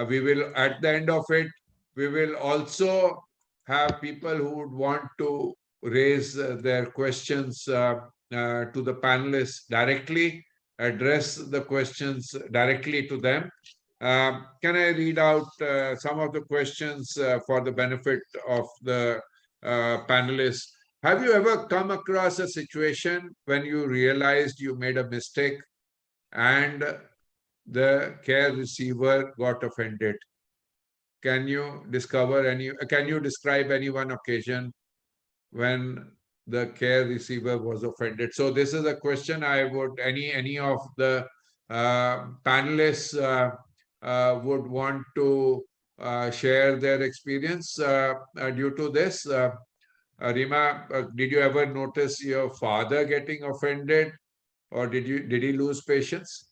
we will, at the end of it, we will also have people who would want to raise their questions to the panelists directly, address the questions directly to them. Can I read out some of the questions for the benefit of the panelists? Have you ever come across a situation when you realized you made a mistake and the care receiver got offended? can you describe any one occasion when the care receiver was offended? So this is a question I would, any of the panelists would want to share their experience due to this. Rima, did you ever notice your father getting offended, or did he lose patience?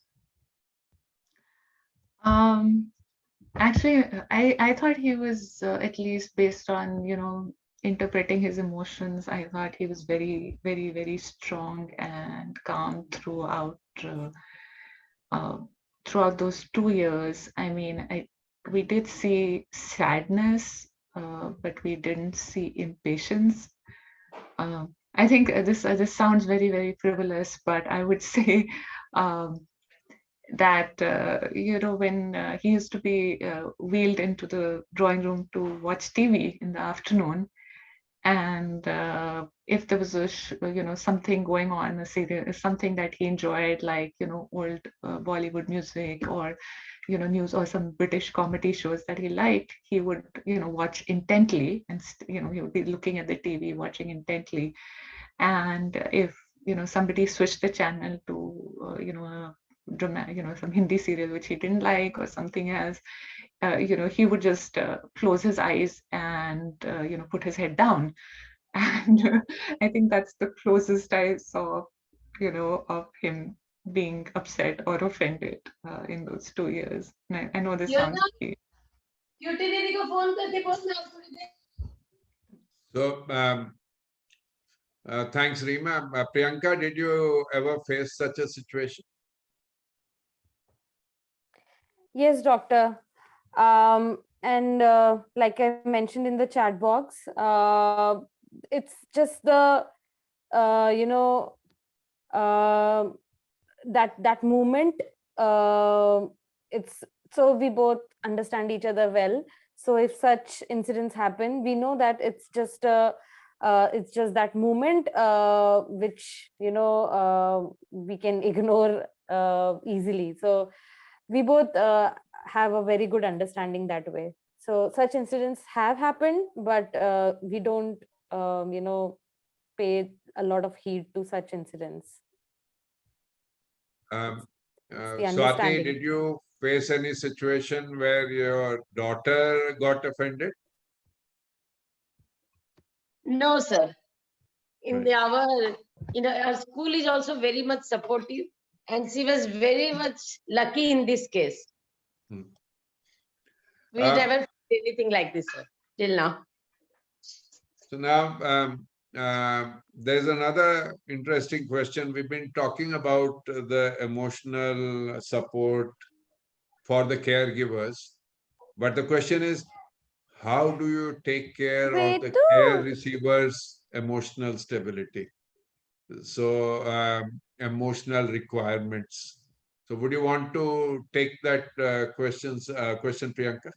Actually, I thought he was at least based on, interpreting his emotions. I thought he was very, very, very strong and calm throughout those 2 years. I mean, we did see sadness, but we didn't see impatience. I think this sounds very, very frivolous, but I would say that when he used to be wheeled into the drawing room to watch TV in the afternoon, and if there was something going on, a serious something that he enjoyed, like old Bollywood music, or news, or some British comedy shows that he liked, he would watch intently, and he would be looking at the TV, watching intently. And if somebody switched the channel to some Hindi serial which he didn't like, or something else, he would just close his eyes and put his head down. And I think that's the closest I saw of him being upset or offended in those 2 years. And I know this sounds very... So thanks, Rima. Priyanka, did you ever face such a situation? Yes, doctor. And like I mentioned in the chat box, it's just the that moment. It's so we both understand each other well. So if such incidents happen, we know that it's just that moment which we can ignore easily. So we both have a very good understanding that way. So such incidents have happened, but we don't pay a lot of heed to such incidents. Swati, did you face any situation where your daughter got offended? No, sir. Right. Our school is also very much supportive, and she was very much lucky in this case. We never did anything like this, sir, till now. So now there's another interesting question. We've been talking about the emotional support for the caregivers, but the question is, how do you take care of the care receiver's emotional stability? So emotional requirements. So would you want to take that question, Priyanka?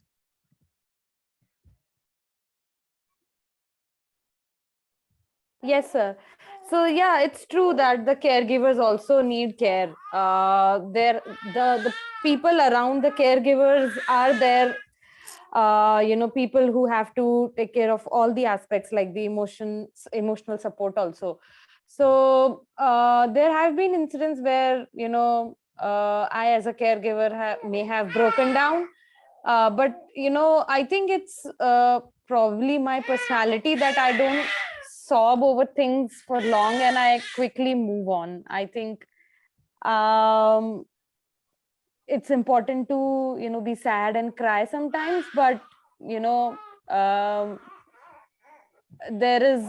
Yes, sir. So yeah, it's true that the caregivers also need care. The people around the caregivers are there. People who have to take care of all the aspects, like the emotional support also. So there have been incidents where I as a caregiver may have broken down, but I think it's probably my personality that I don't sob over things for long, and I quickly move on. I think it's important to be sad and cry sometimes, but there is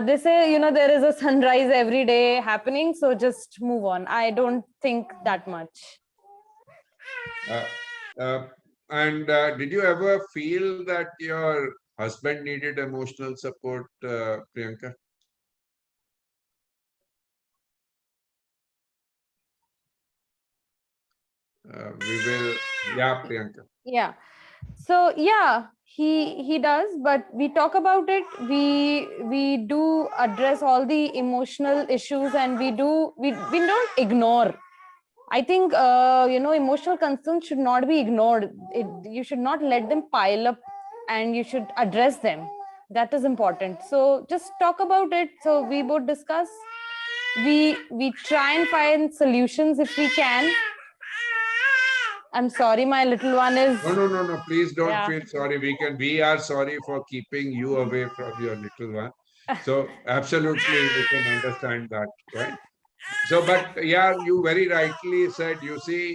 they say there is a sunrise every day happening, so just move on. I don't think that much. And did you ever feel that your husband needed emotional support, Priyanka? Priyanka. Yeah. So yeah, he does, but we talk about it. We do address all the emotional issues, and we don't ignore I think, emotional concerns should not be ignored. You should not let them pile up, and you should address them. That is important. So just talk about it. So we both discuss. We try and find solutions if we can. I'm sorry, my little one is. No. Please don't Yeah. feel sorry. We are sorry for keeping you away from your little one. So absolutely, we can understand that, right? So, but yeah, you very rightly said. You see,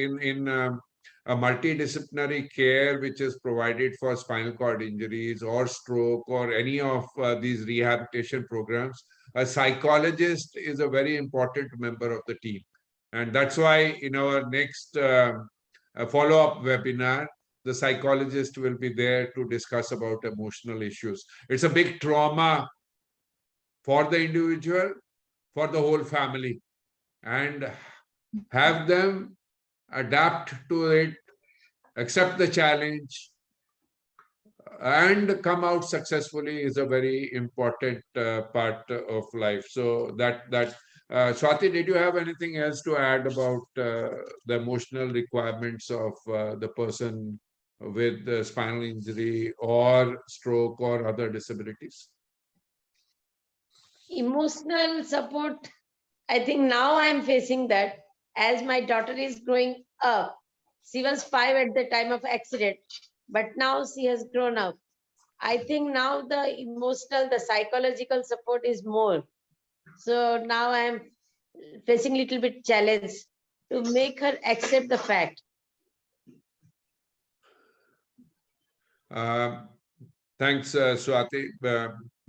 in a multidisciplinary care which is provided for spinal cord injuries or stroke or any of these rehabilitation programs, a psychologist is a very important member of the team, and that's why in our next follow-up webinar, the psychologist will be there to discuss about emotional issues. It's a big trauma for the individual, for the whole family, and have them adapt to it, accept the challenge, and come out successfully is a very important part of life. So that Swati, did you have anything else to add about the emotional requirements of the person with spinal injury or stroke or other disabilities? Emotional support, I think now I'm facing that as my daughter is growing up. She was 5 at the time of accident, but now she has grown up. I think now the emotional, the psychological support is more. So now I'm facing a little bit challenge to make her accept the fact. Thanks, Swati.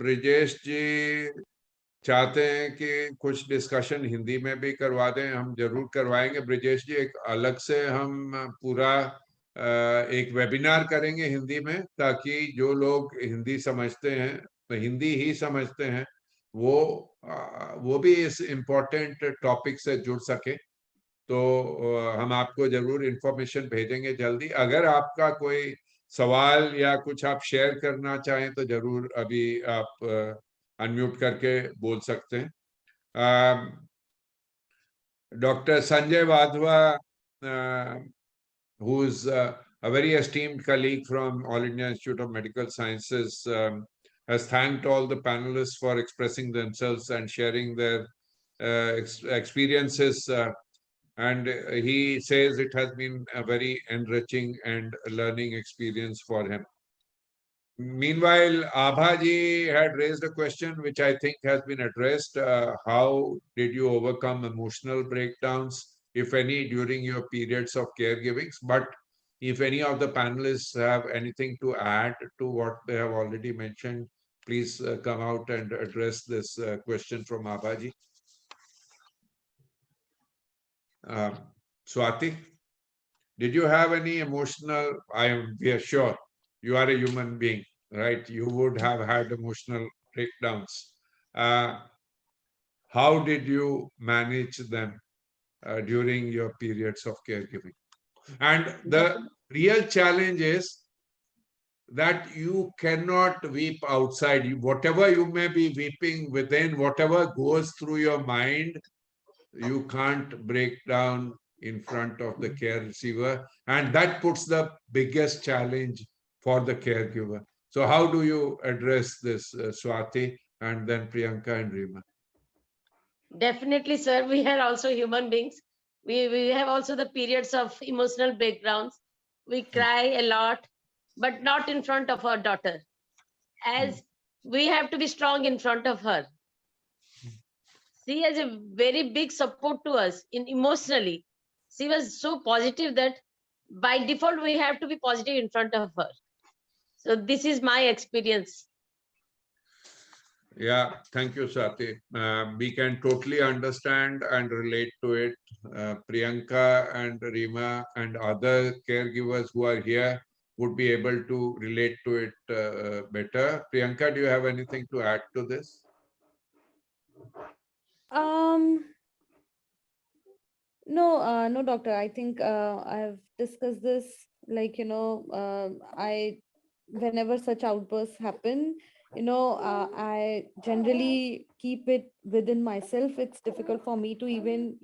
Brijesh जी चाहते हैं कि कुछ discussion Hindi में भी करवा दें, हम जरूर करवाएंगे। ब्रिजेश जी, एक अलग से हम पूरा एक वेबिनार करेंगे हिंदी में, ताकि जो लोग हिंदी समझते हैं, हिंदी ही समझते हैं, वो भी इस इम्पोर्टेंट टॉपिक से जुड़ सके। तो हम आपको जरूर इंफॉर्मेशन भेजेंगे जल्दी। अगर आपका कोई सवाल या कुछ आप शेयर करना चाहें तो जरूर अभी आप अनम्यूट करके बोल सकते हैं। Doctor Sanjay Wadhwa, who is a very esteemed colleague from All India Institute of Medical Sciences, has thanked all the panelists for expressing themselves and sharing their experiences. And he says it has been a very enriching and learning experience for him. Meanwhile, Abhaji had raised a question which I think has been addressed. How did you overcome emotional breakdowns, if any, during your periods of caregiving? But if any of the panelists have anything to add to what they have already mentioned, please come out and address this question from Abhaji. Swati, did you have any emotional? We are sure you are a human being, right? You would have had emotional breakdowns. How did you manage them during your periods of caregiving? And the real challenge is that you cannot weep outside. Whatever you may be weeping within, whatever goes through your mind, you can't break down in front of the care receiver, and that puts the biggest challenge for the caregiver. So how do you address this, Swati, and then Priyanka and Reema? Definitely, sir. We are also human beings. We have also the periods of emotional breakdowns. We cry a lot, but not in front of our daughter, as we have to be strong in front of her. She has a very big support to us in emotionally. She was so positive that by default we have to be positive in front of her. So this is my experience. Yeah, thank you, Swati. We can totally understand and relate to it. Priyanka and Reema and other caregivers who are here would be able to relate to it better. Priyanka, do you have anything to add to this? No, doctor. I think I've discussed this. Whenever such outbursts happen, I generally keep it within myself. It's difficult for me to even,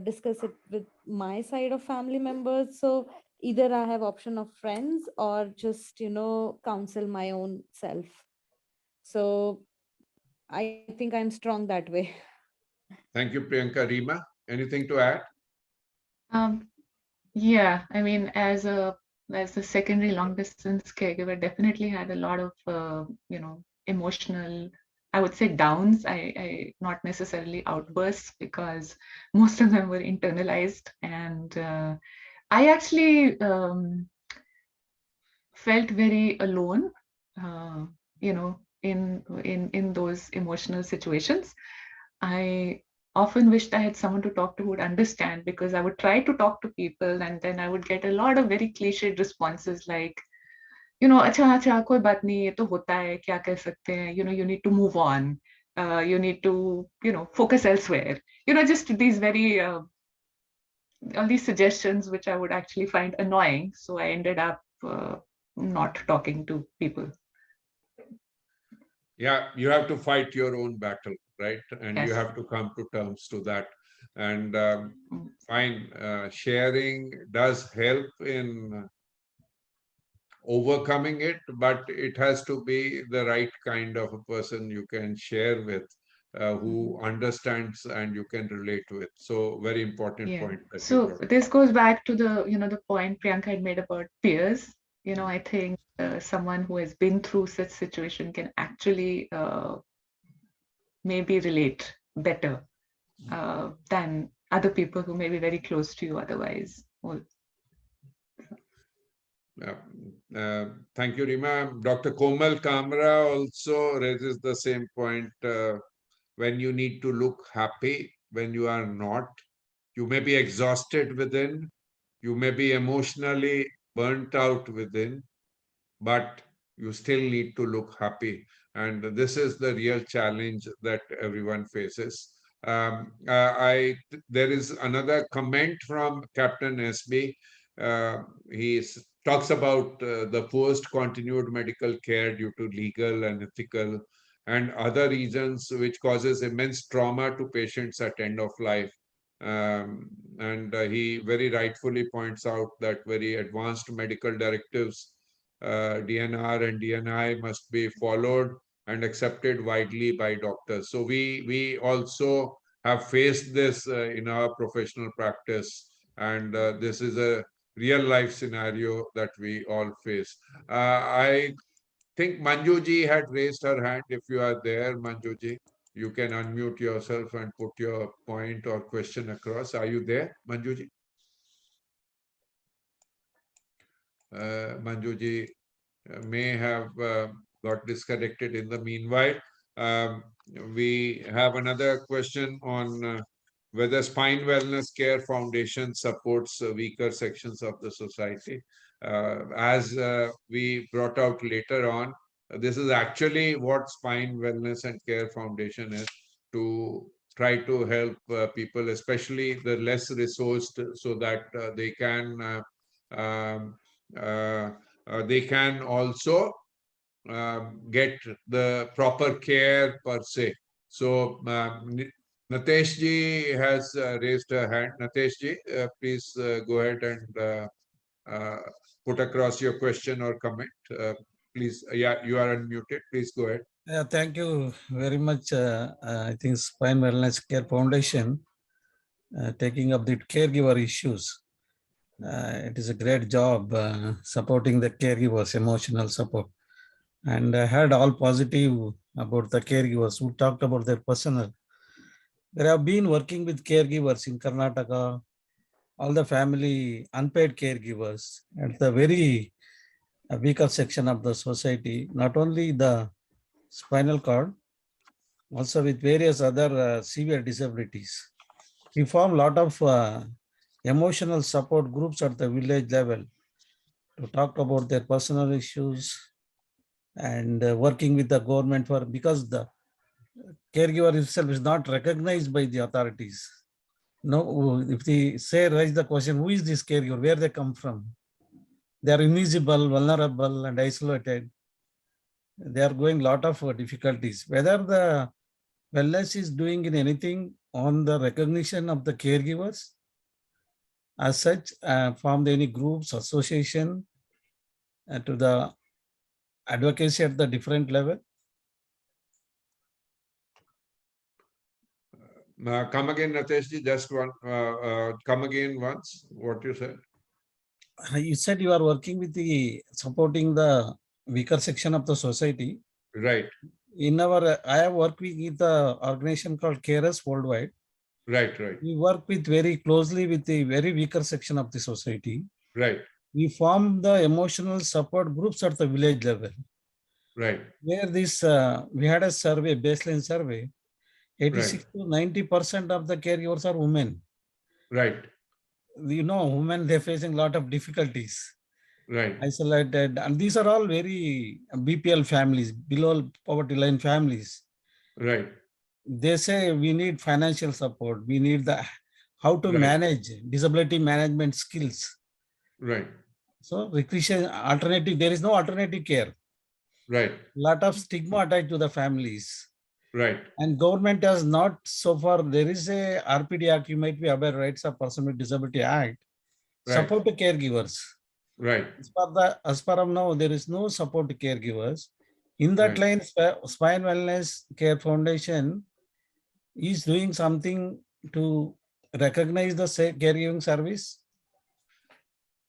discuss it with my side of family members. So either I have option of friends or just, counsel my own self. So I think I'm strong that way. Thank you, Priyanka. Rima, anything to add? Um, yeah, I mean, as a secondary long distance caregiver, definitely had a lot of emotional, I would say, downs. I not necessarily outbursts, because most of them were internalized, and I actually felt very alone, uh, in those emotional situations. I often wished I had someone to talk to who would understand, because I would try to talk to people and then I would get a lot of very cliched responses like, अच्छा अच्छा कोई बात नहीं, ये तो होता है, क्या कह सकते हैं, you need to move on, you need to focus elsewhere, just these very all these suggestions which I would actually find annoying. So I ended up not talking to people. Yeah, you have to fight your own battle, right? And you Yes. have to come to terms to that. And fine, sharing does help in overcoming it, but it has to be the right kind of a person you can share with, who understands and you can relate with. So very important Yeah. point that you So brought. this goes back to the point Priyanka had made about peers. I think someone who has been through such situation can actually maybe relate better than other people who may be very close to you otherwise. Thank you, Rima. Dr. Komal Kamra also raises the same point. When you need to look happy, when you are not, you may be exhausted within, you may be emotionally burnt out within, but you still need to look happy. And this is the real challenge that everyone faces. There is another comment from Captain SB. He talks about the forced continued medical care due to legal and ethical and other reasons, which causes immense trauma to patients at end of life. And he very rightfully points out that very advanced medical directives, DNR and DNI, must be followed and accepted widely by doctors. So we also have faced this in our professional practice, and this is a real life scenario that we all face. I think Manjuji had raised her hand. If you are there, Manjuji, you can unmute yourself and put your point or question across. Are you there, Manjuji? Manjuji may have got disconnected in the meanwhile. Um, we have another question on whether Spine Wellness Care Foundation supports weaker sections of the society. As we brought out later on, this is actually what Spine Wellness and Care Foundation is, to try to help people, especially the less resourced, so that um, uh, they can also get the proper care per se. So Natesh ji has raised a hand. Natesh ji, please go ahead and uh, put across your question or comment. Please, yeah, you are unmuted. Please go ahead. Yeah, thank you very much. I think Spine Wellness Care Foundation taking up the caregiver issues. It is a great job supporting the caregivers, emotional support. And I heard all positive about the caregivers who talked about their personal. They have been working with caregivers in Karnataka, all the family unpaid caregivers at the very weaker section of the society, not only the spinal cord, also with various other severe disabilities. We form a lot of emotional support groups at the village level to talk about their personal issues and working with the government for, because the caregiver itself is not recognized by the authorities. No, if they say, raise the question, who is this caregiver, where they come from? They are invisible, vulnerable, and isolated. They are going a lot of difficulties. Whether the wellness is doing in anything on the recognition of the caregivers as such, formed any groups, association, to the advocacy at the different level? Come again, Nateshji, just one, come again once, what you said. You said you are working with the supporting the weaker section of the society. Right, In our, I have worked with the organization called Caregivers worldwide. right, right, We work with very closely with the very weaker section of the society. right, We form the emotional support groups at the village level. right, Where this, we had a survey, baseline survey, 86 to 90% of the caregivers are women. right, You know, women, they're facing a lot of difficulties, right, isolated, and these are all very BPL families, below poverty line families. right, They say we need financial support, we need the how to Right. manage disability management skills. right, So recreation alternative, there is no alternative care. right, Lot of stigma attached to the families. right, And government has not so far, there is a RPD Act, you might be aware, Rights of Person with Disability Act, Right. support to caregivers. right, As far as now, there is no support to caregivers. In that Right. line, Spine Wellness Care Foundation is doing something to recognize the caregiving service.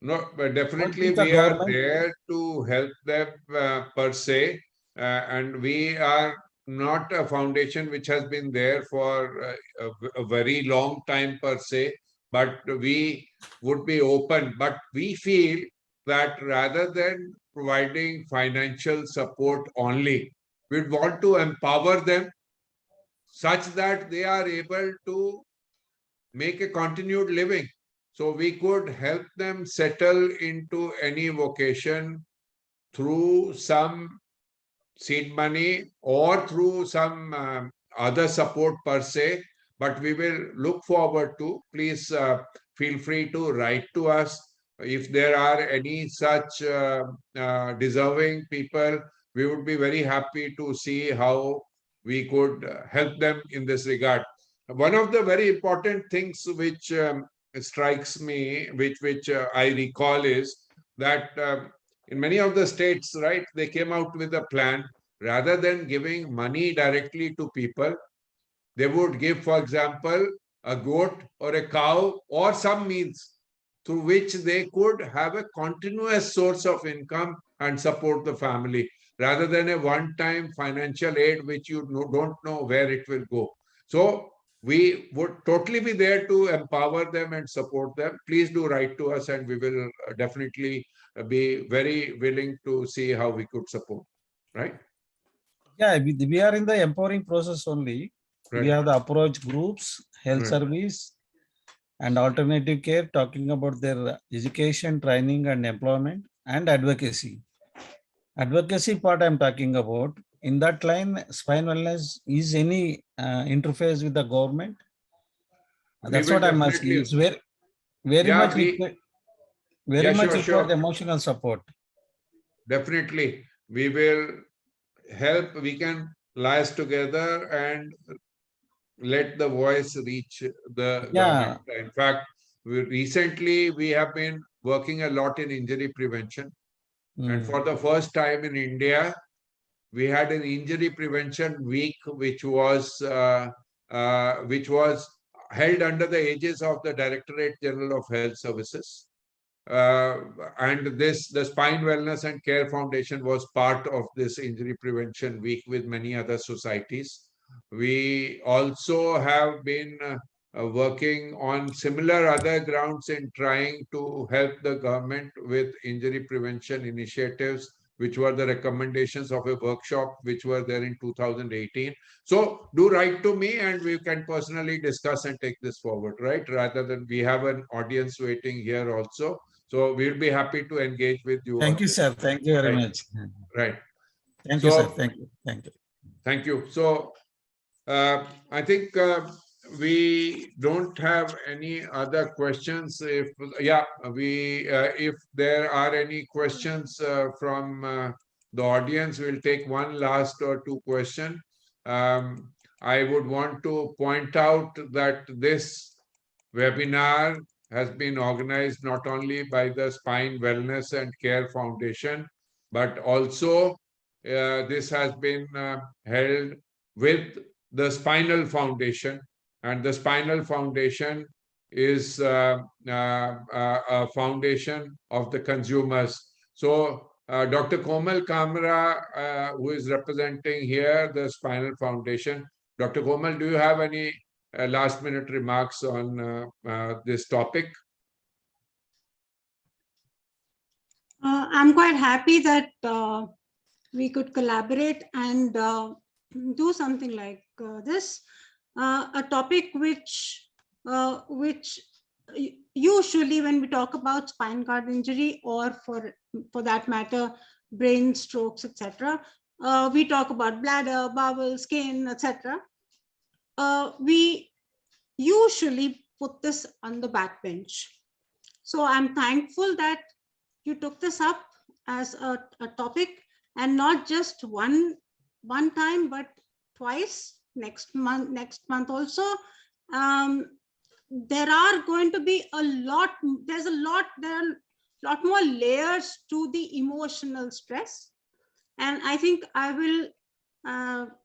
No, but definitely with the we are government. there to help them per se, and we are not a foundation which has been there for a very long time per se, but we would be open. But we feel that rather than providing financial support only, we want to empower them such that they are able to make a continued living. So we could help them settle into any vocation through some seed money or through some other support per se. But we will look forward to, please feel free to write to us. If there are any such deserving people, we would be very happy to see how we could help them in this regard. One of the very important things which strikes me, which I recall, is that in many of the states, right, they came out with a plan. Rather than giving money directly to people, they would give, for example, a goat or a cow or some means through which they could have a continuous source of income and support the family, rather than a one-time financial aid which you don't know where it will go. So we would totally be there to empower them and support them. Please do write to us, and we will definitely be very willing to see how we could support. Right? Yeah, we are in the empowering process only. Right. We have the approach groups, health Right. service, and alternative care, talking about their education, training, and employment, and advocacy. Advocacy part I'm talking about. In that line, spine wellness is any interface with the government? That's will what I'm asking. definitely- It's very Yeah, much we- very Yeah, much sure, required sure. emotional support. Definitely, we will help. We can liaise together and let the voice reach the Yeah. government. In fact, recently we have been working a lot in injury prevention. And Mm. for the first time in India, we had an injury prevention week, which was held under the aegis of the Directorate General of Health Services. And the Spine Wellness and Care Foundation was part of this injury prevention week with many other societies. We also have been working on similar other grounds in trying to help the government with injury prevention initiatives, which were the recommendations of a workshop which were there in 2018. So do write to me and we can personally discuss and take this forward, right? Rather than we have an audience waiting here also. So we'll be happy to engage with you. Thank you, sir. Thank you very Right. much. Right. Thank you, So- sir. Thank you. Thank you. Thank you. So I think we don't have any other questions. If there are any questions from the audience, we'll take one last or two questions. I would want to point out that this webinar has been organized not only by the Spine Wellness and Care Foundation, but also this has been held with the Spinal Foundation, and the Spinal Foundation is a foundation of the consumers. So Dr. Komal Kamra, who is representing here the Spinal Foundation. Dr. Komal, do you have any last minute remarks on this topic? I'm quite happy that we could collaborate and do something like this, a topic which usually when we talk about spinal cord injury, or for that matter, brain strokes, etc., we talk about bladder, bowel, skin, etc. We usually put this on the backbench. So I'm thankful that you took this up as a topic, and not just one time, but twice, next month also. There are going to be there are a lot more layers to the emotional stress. And I think I will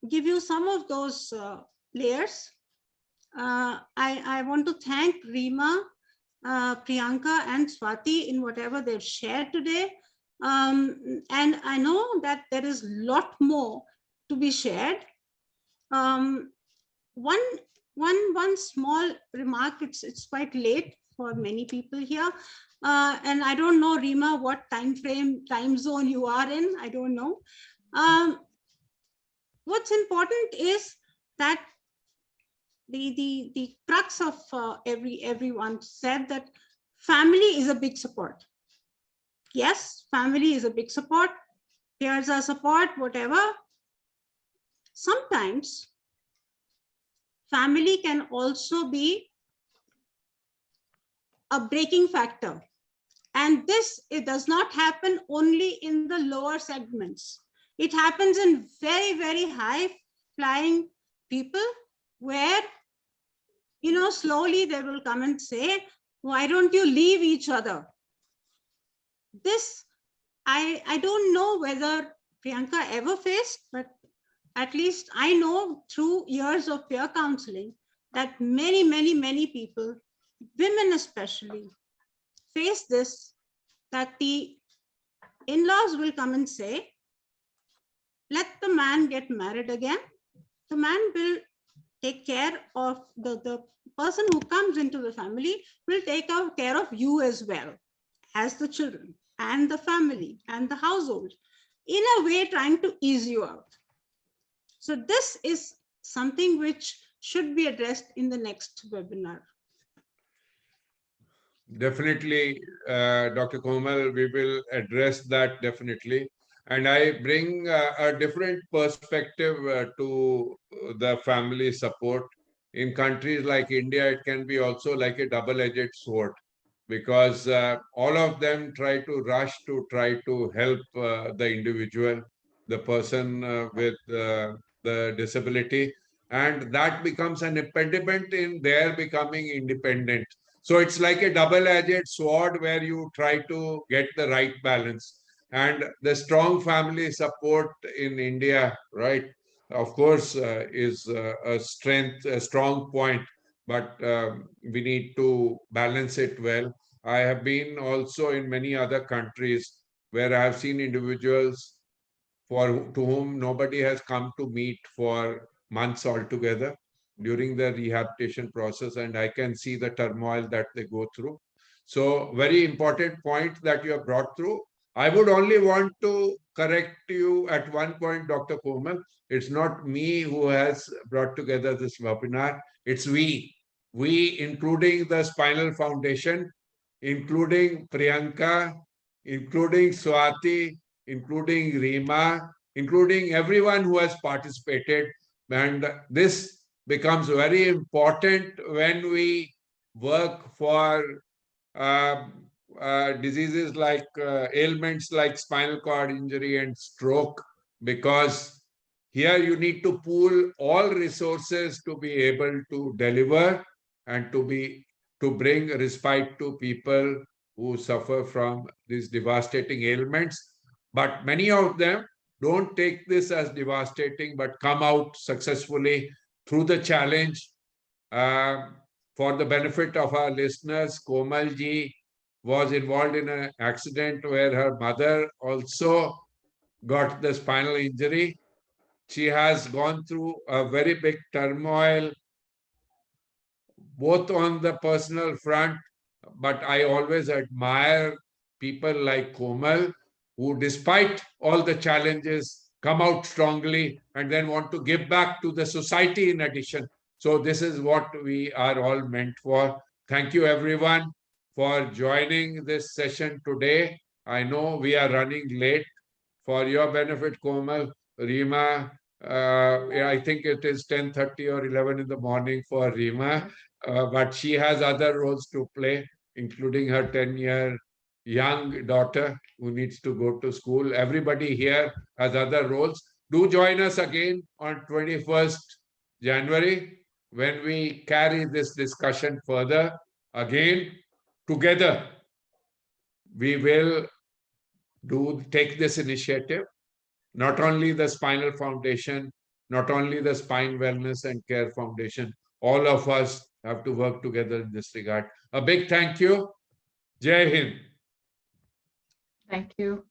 give you some of those layers. I want to thank Reema, Priyanka and Swati in whatever they've shared today. And I know that there is a lot more to be shared. One small remark, it's quite late for many people here. And I don't know, Reema, what time zone you are in, I don't know. What's important is that the crux of everyone said that family is a big support. Yes, family is a big support. Peers are support, whatever. Sometimes family can also be a breaking factor. And it does not happen only in the lower segments. It happens in very, very high flying people, where slowly they will come and say, why don't you leave each other? This, I don't know whether Priyanka ever faced, but at least I know through years of peer counseling that many people, women especially, face this, that the in-laws will come and say, let the man get married again. The man will take care of the person who comes into the family, will take care of you as well as the children and the family and the household, in a way trying to ease you out. So this is something which should be addressed in the next webinar. Definitely, Dr. Komal, we will address that definitely. And I bring a different perspective to the family support. In countries like India, it can be also like a double-edged sword, because all of them try to rush to try to help the individual, the person with the disability, and that becomes an impediment in their becoming independent. So it's like a double-edged sword where you try to get the right balance. And the strong family support in India, right, of course, is a strength, a strong point, but we need to balance it well. I have been also in many other countries where I have seen individuals to whom nobody has come to meet for months altogether during the rehabilitation process, and I can see the turmoil that they go through. So very important point that you have brought through. I would only want to correct you at one point, Dr. Komal. It's not me who has brought together this webinar. It's we, including the Spinal Foundation, including Priyanka, including Swati, including Reema, including everyone who has participated. And this becomes very important when we work for diseases like ailments like spinal cord injury and stroke, because Here you need to pool all resources to be able to deliver and to bring respite to people who suffer from these devastating ailments. But many of them don't take this as devastating, but come out successfully through the challenge. For the benefit of our listeners, Komal ji was involved in an accident where her mother also got the spinal injury. She has gone through a very big turmoil, both on the personal front, but I always admire people like Komal, who despite all the challenges come out strongly and then want to give back to the society in addition. So this is what we are all meant for. Thank you everyone for joining this session today. I know we are running late. For your benefit, Komal, Rima, I think it is 10:30 or 11 in the morning for Rima, but she has other roles to play, including her 10-year young daughter who needs to go to school. Everybody here has other roles. Do join us again on 21st January when we carry this discussion further. Again, together, we will take this initiative. Not only the Spinal Foundation, not only the Spine Wellness and Care Foundation, all of us have to work together in this regard. A big thank you. Jai Hind. Thank you.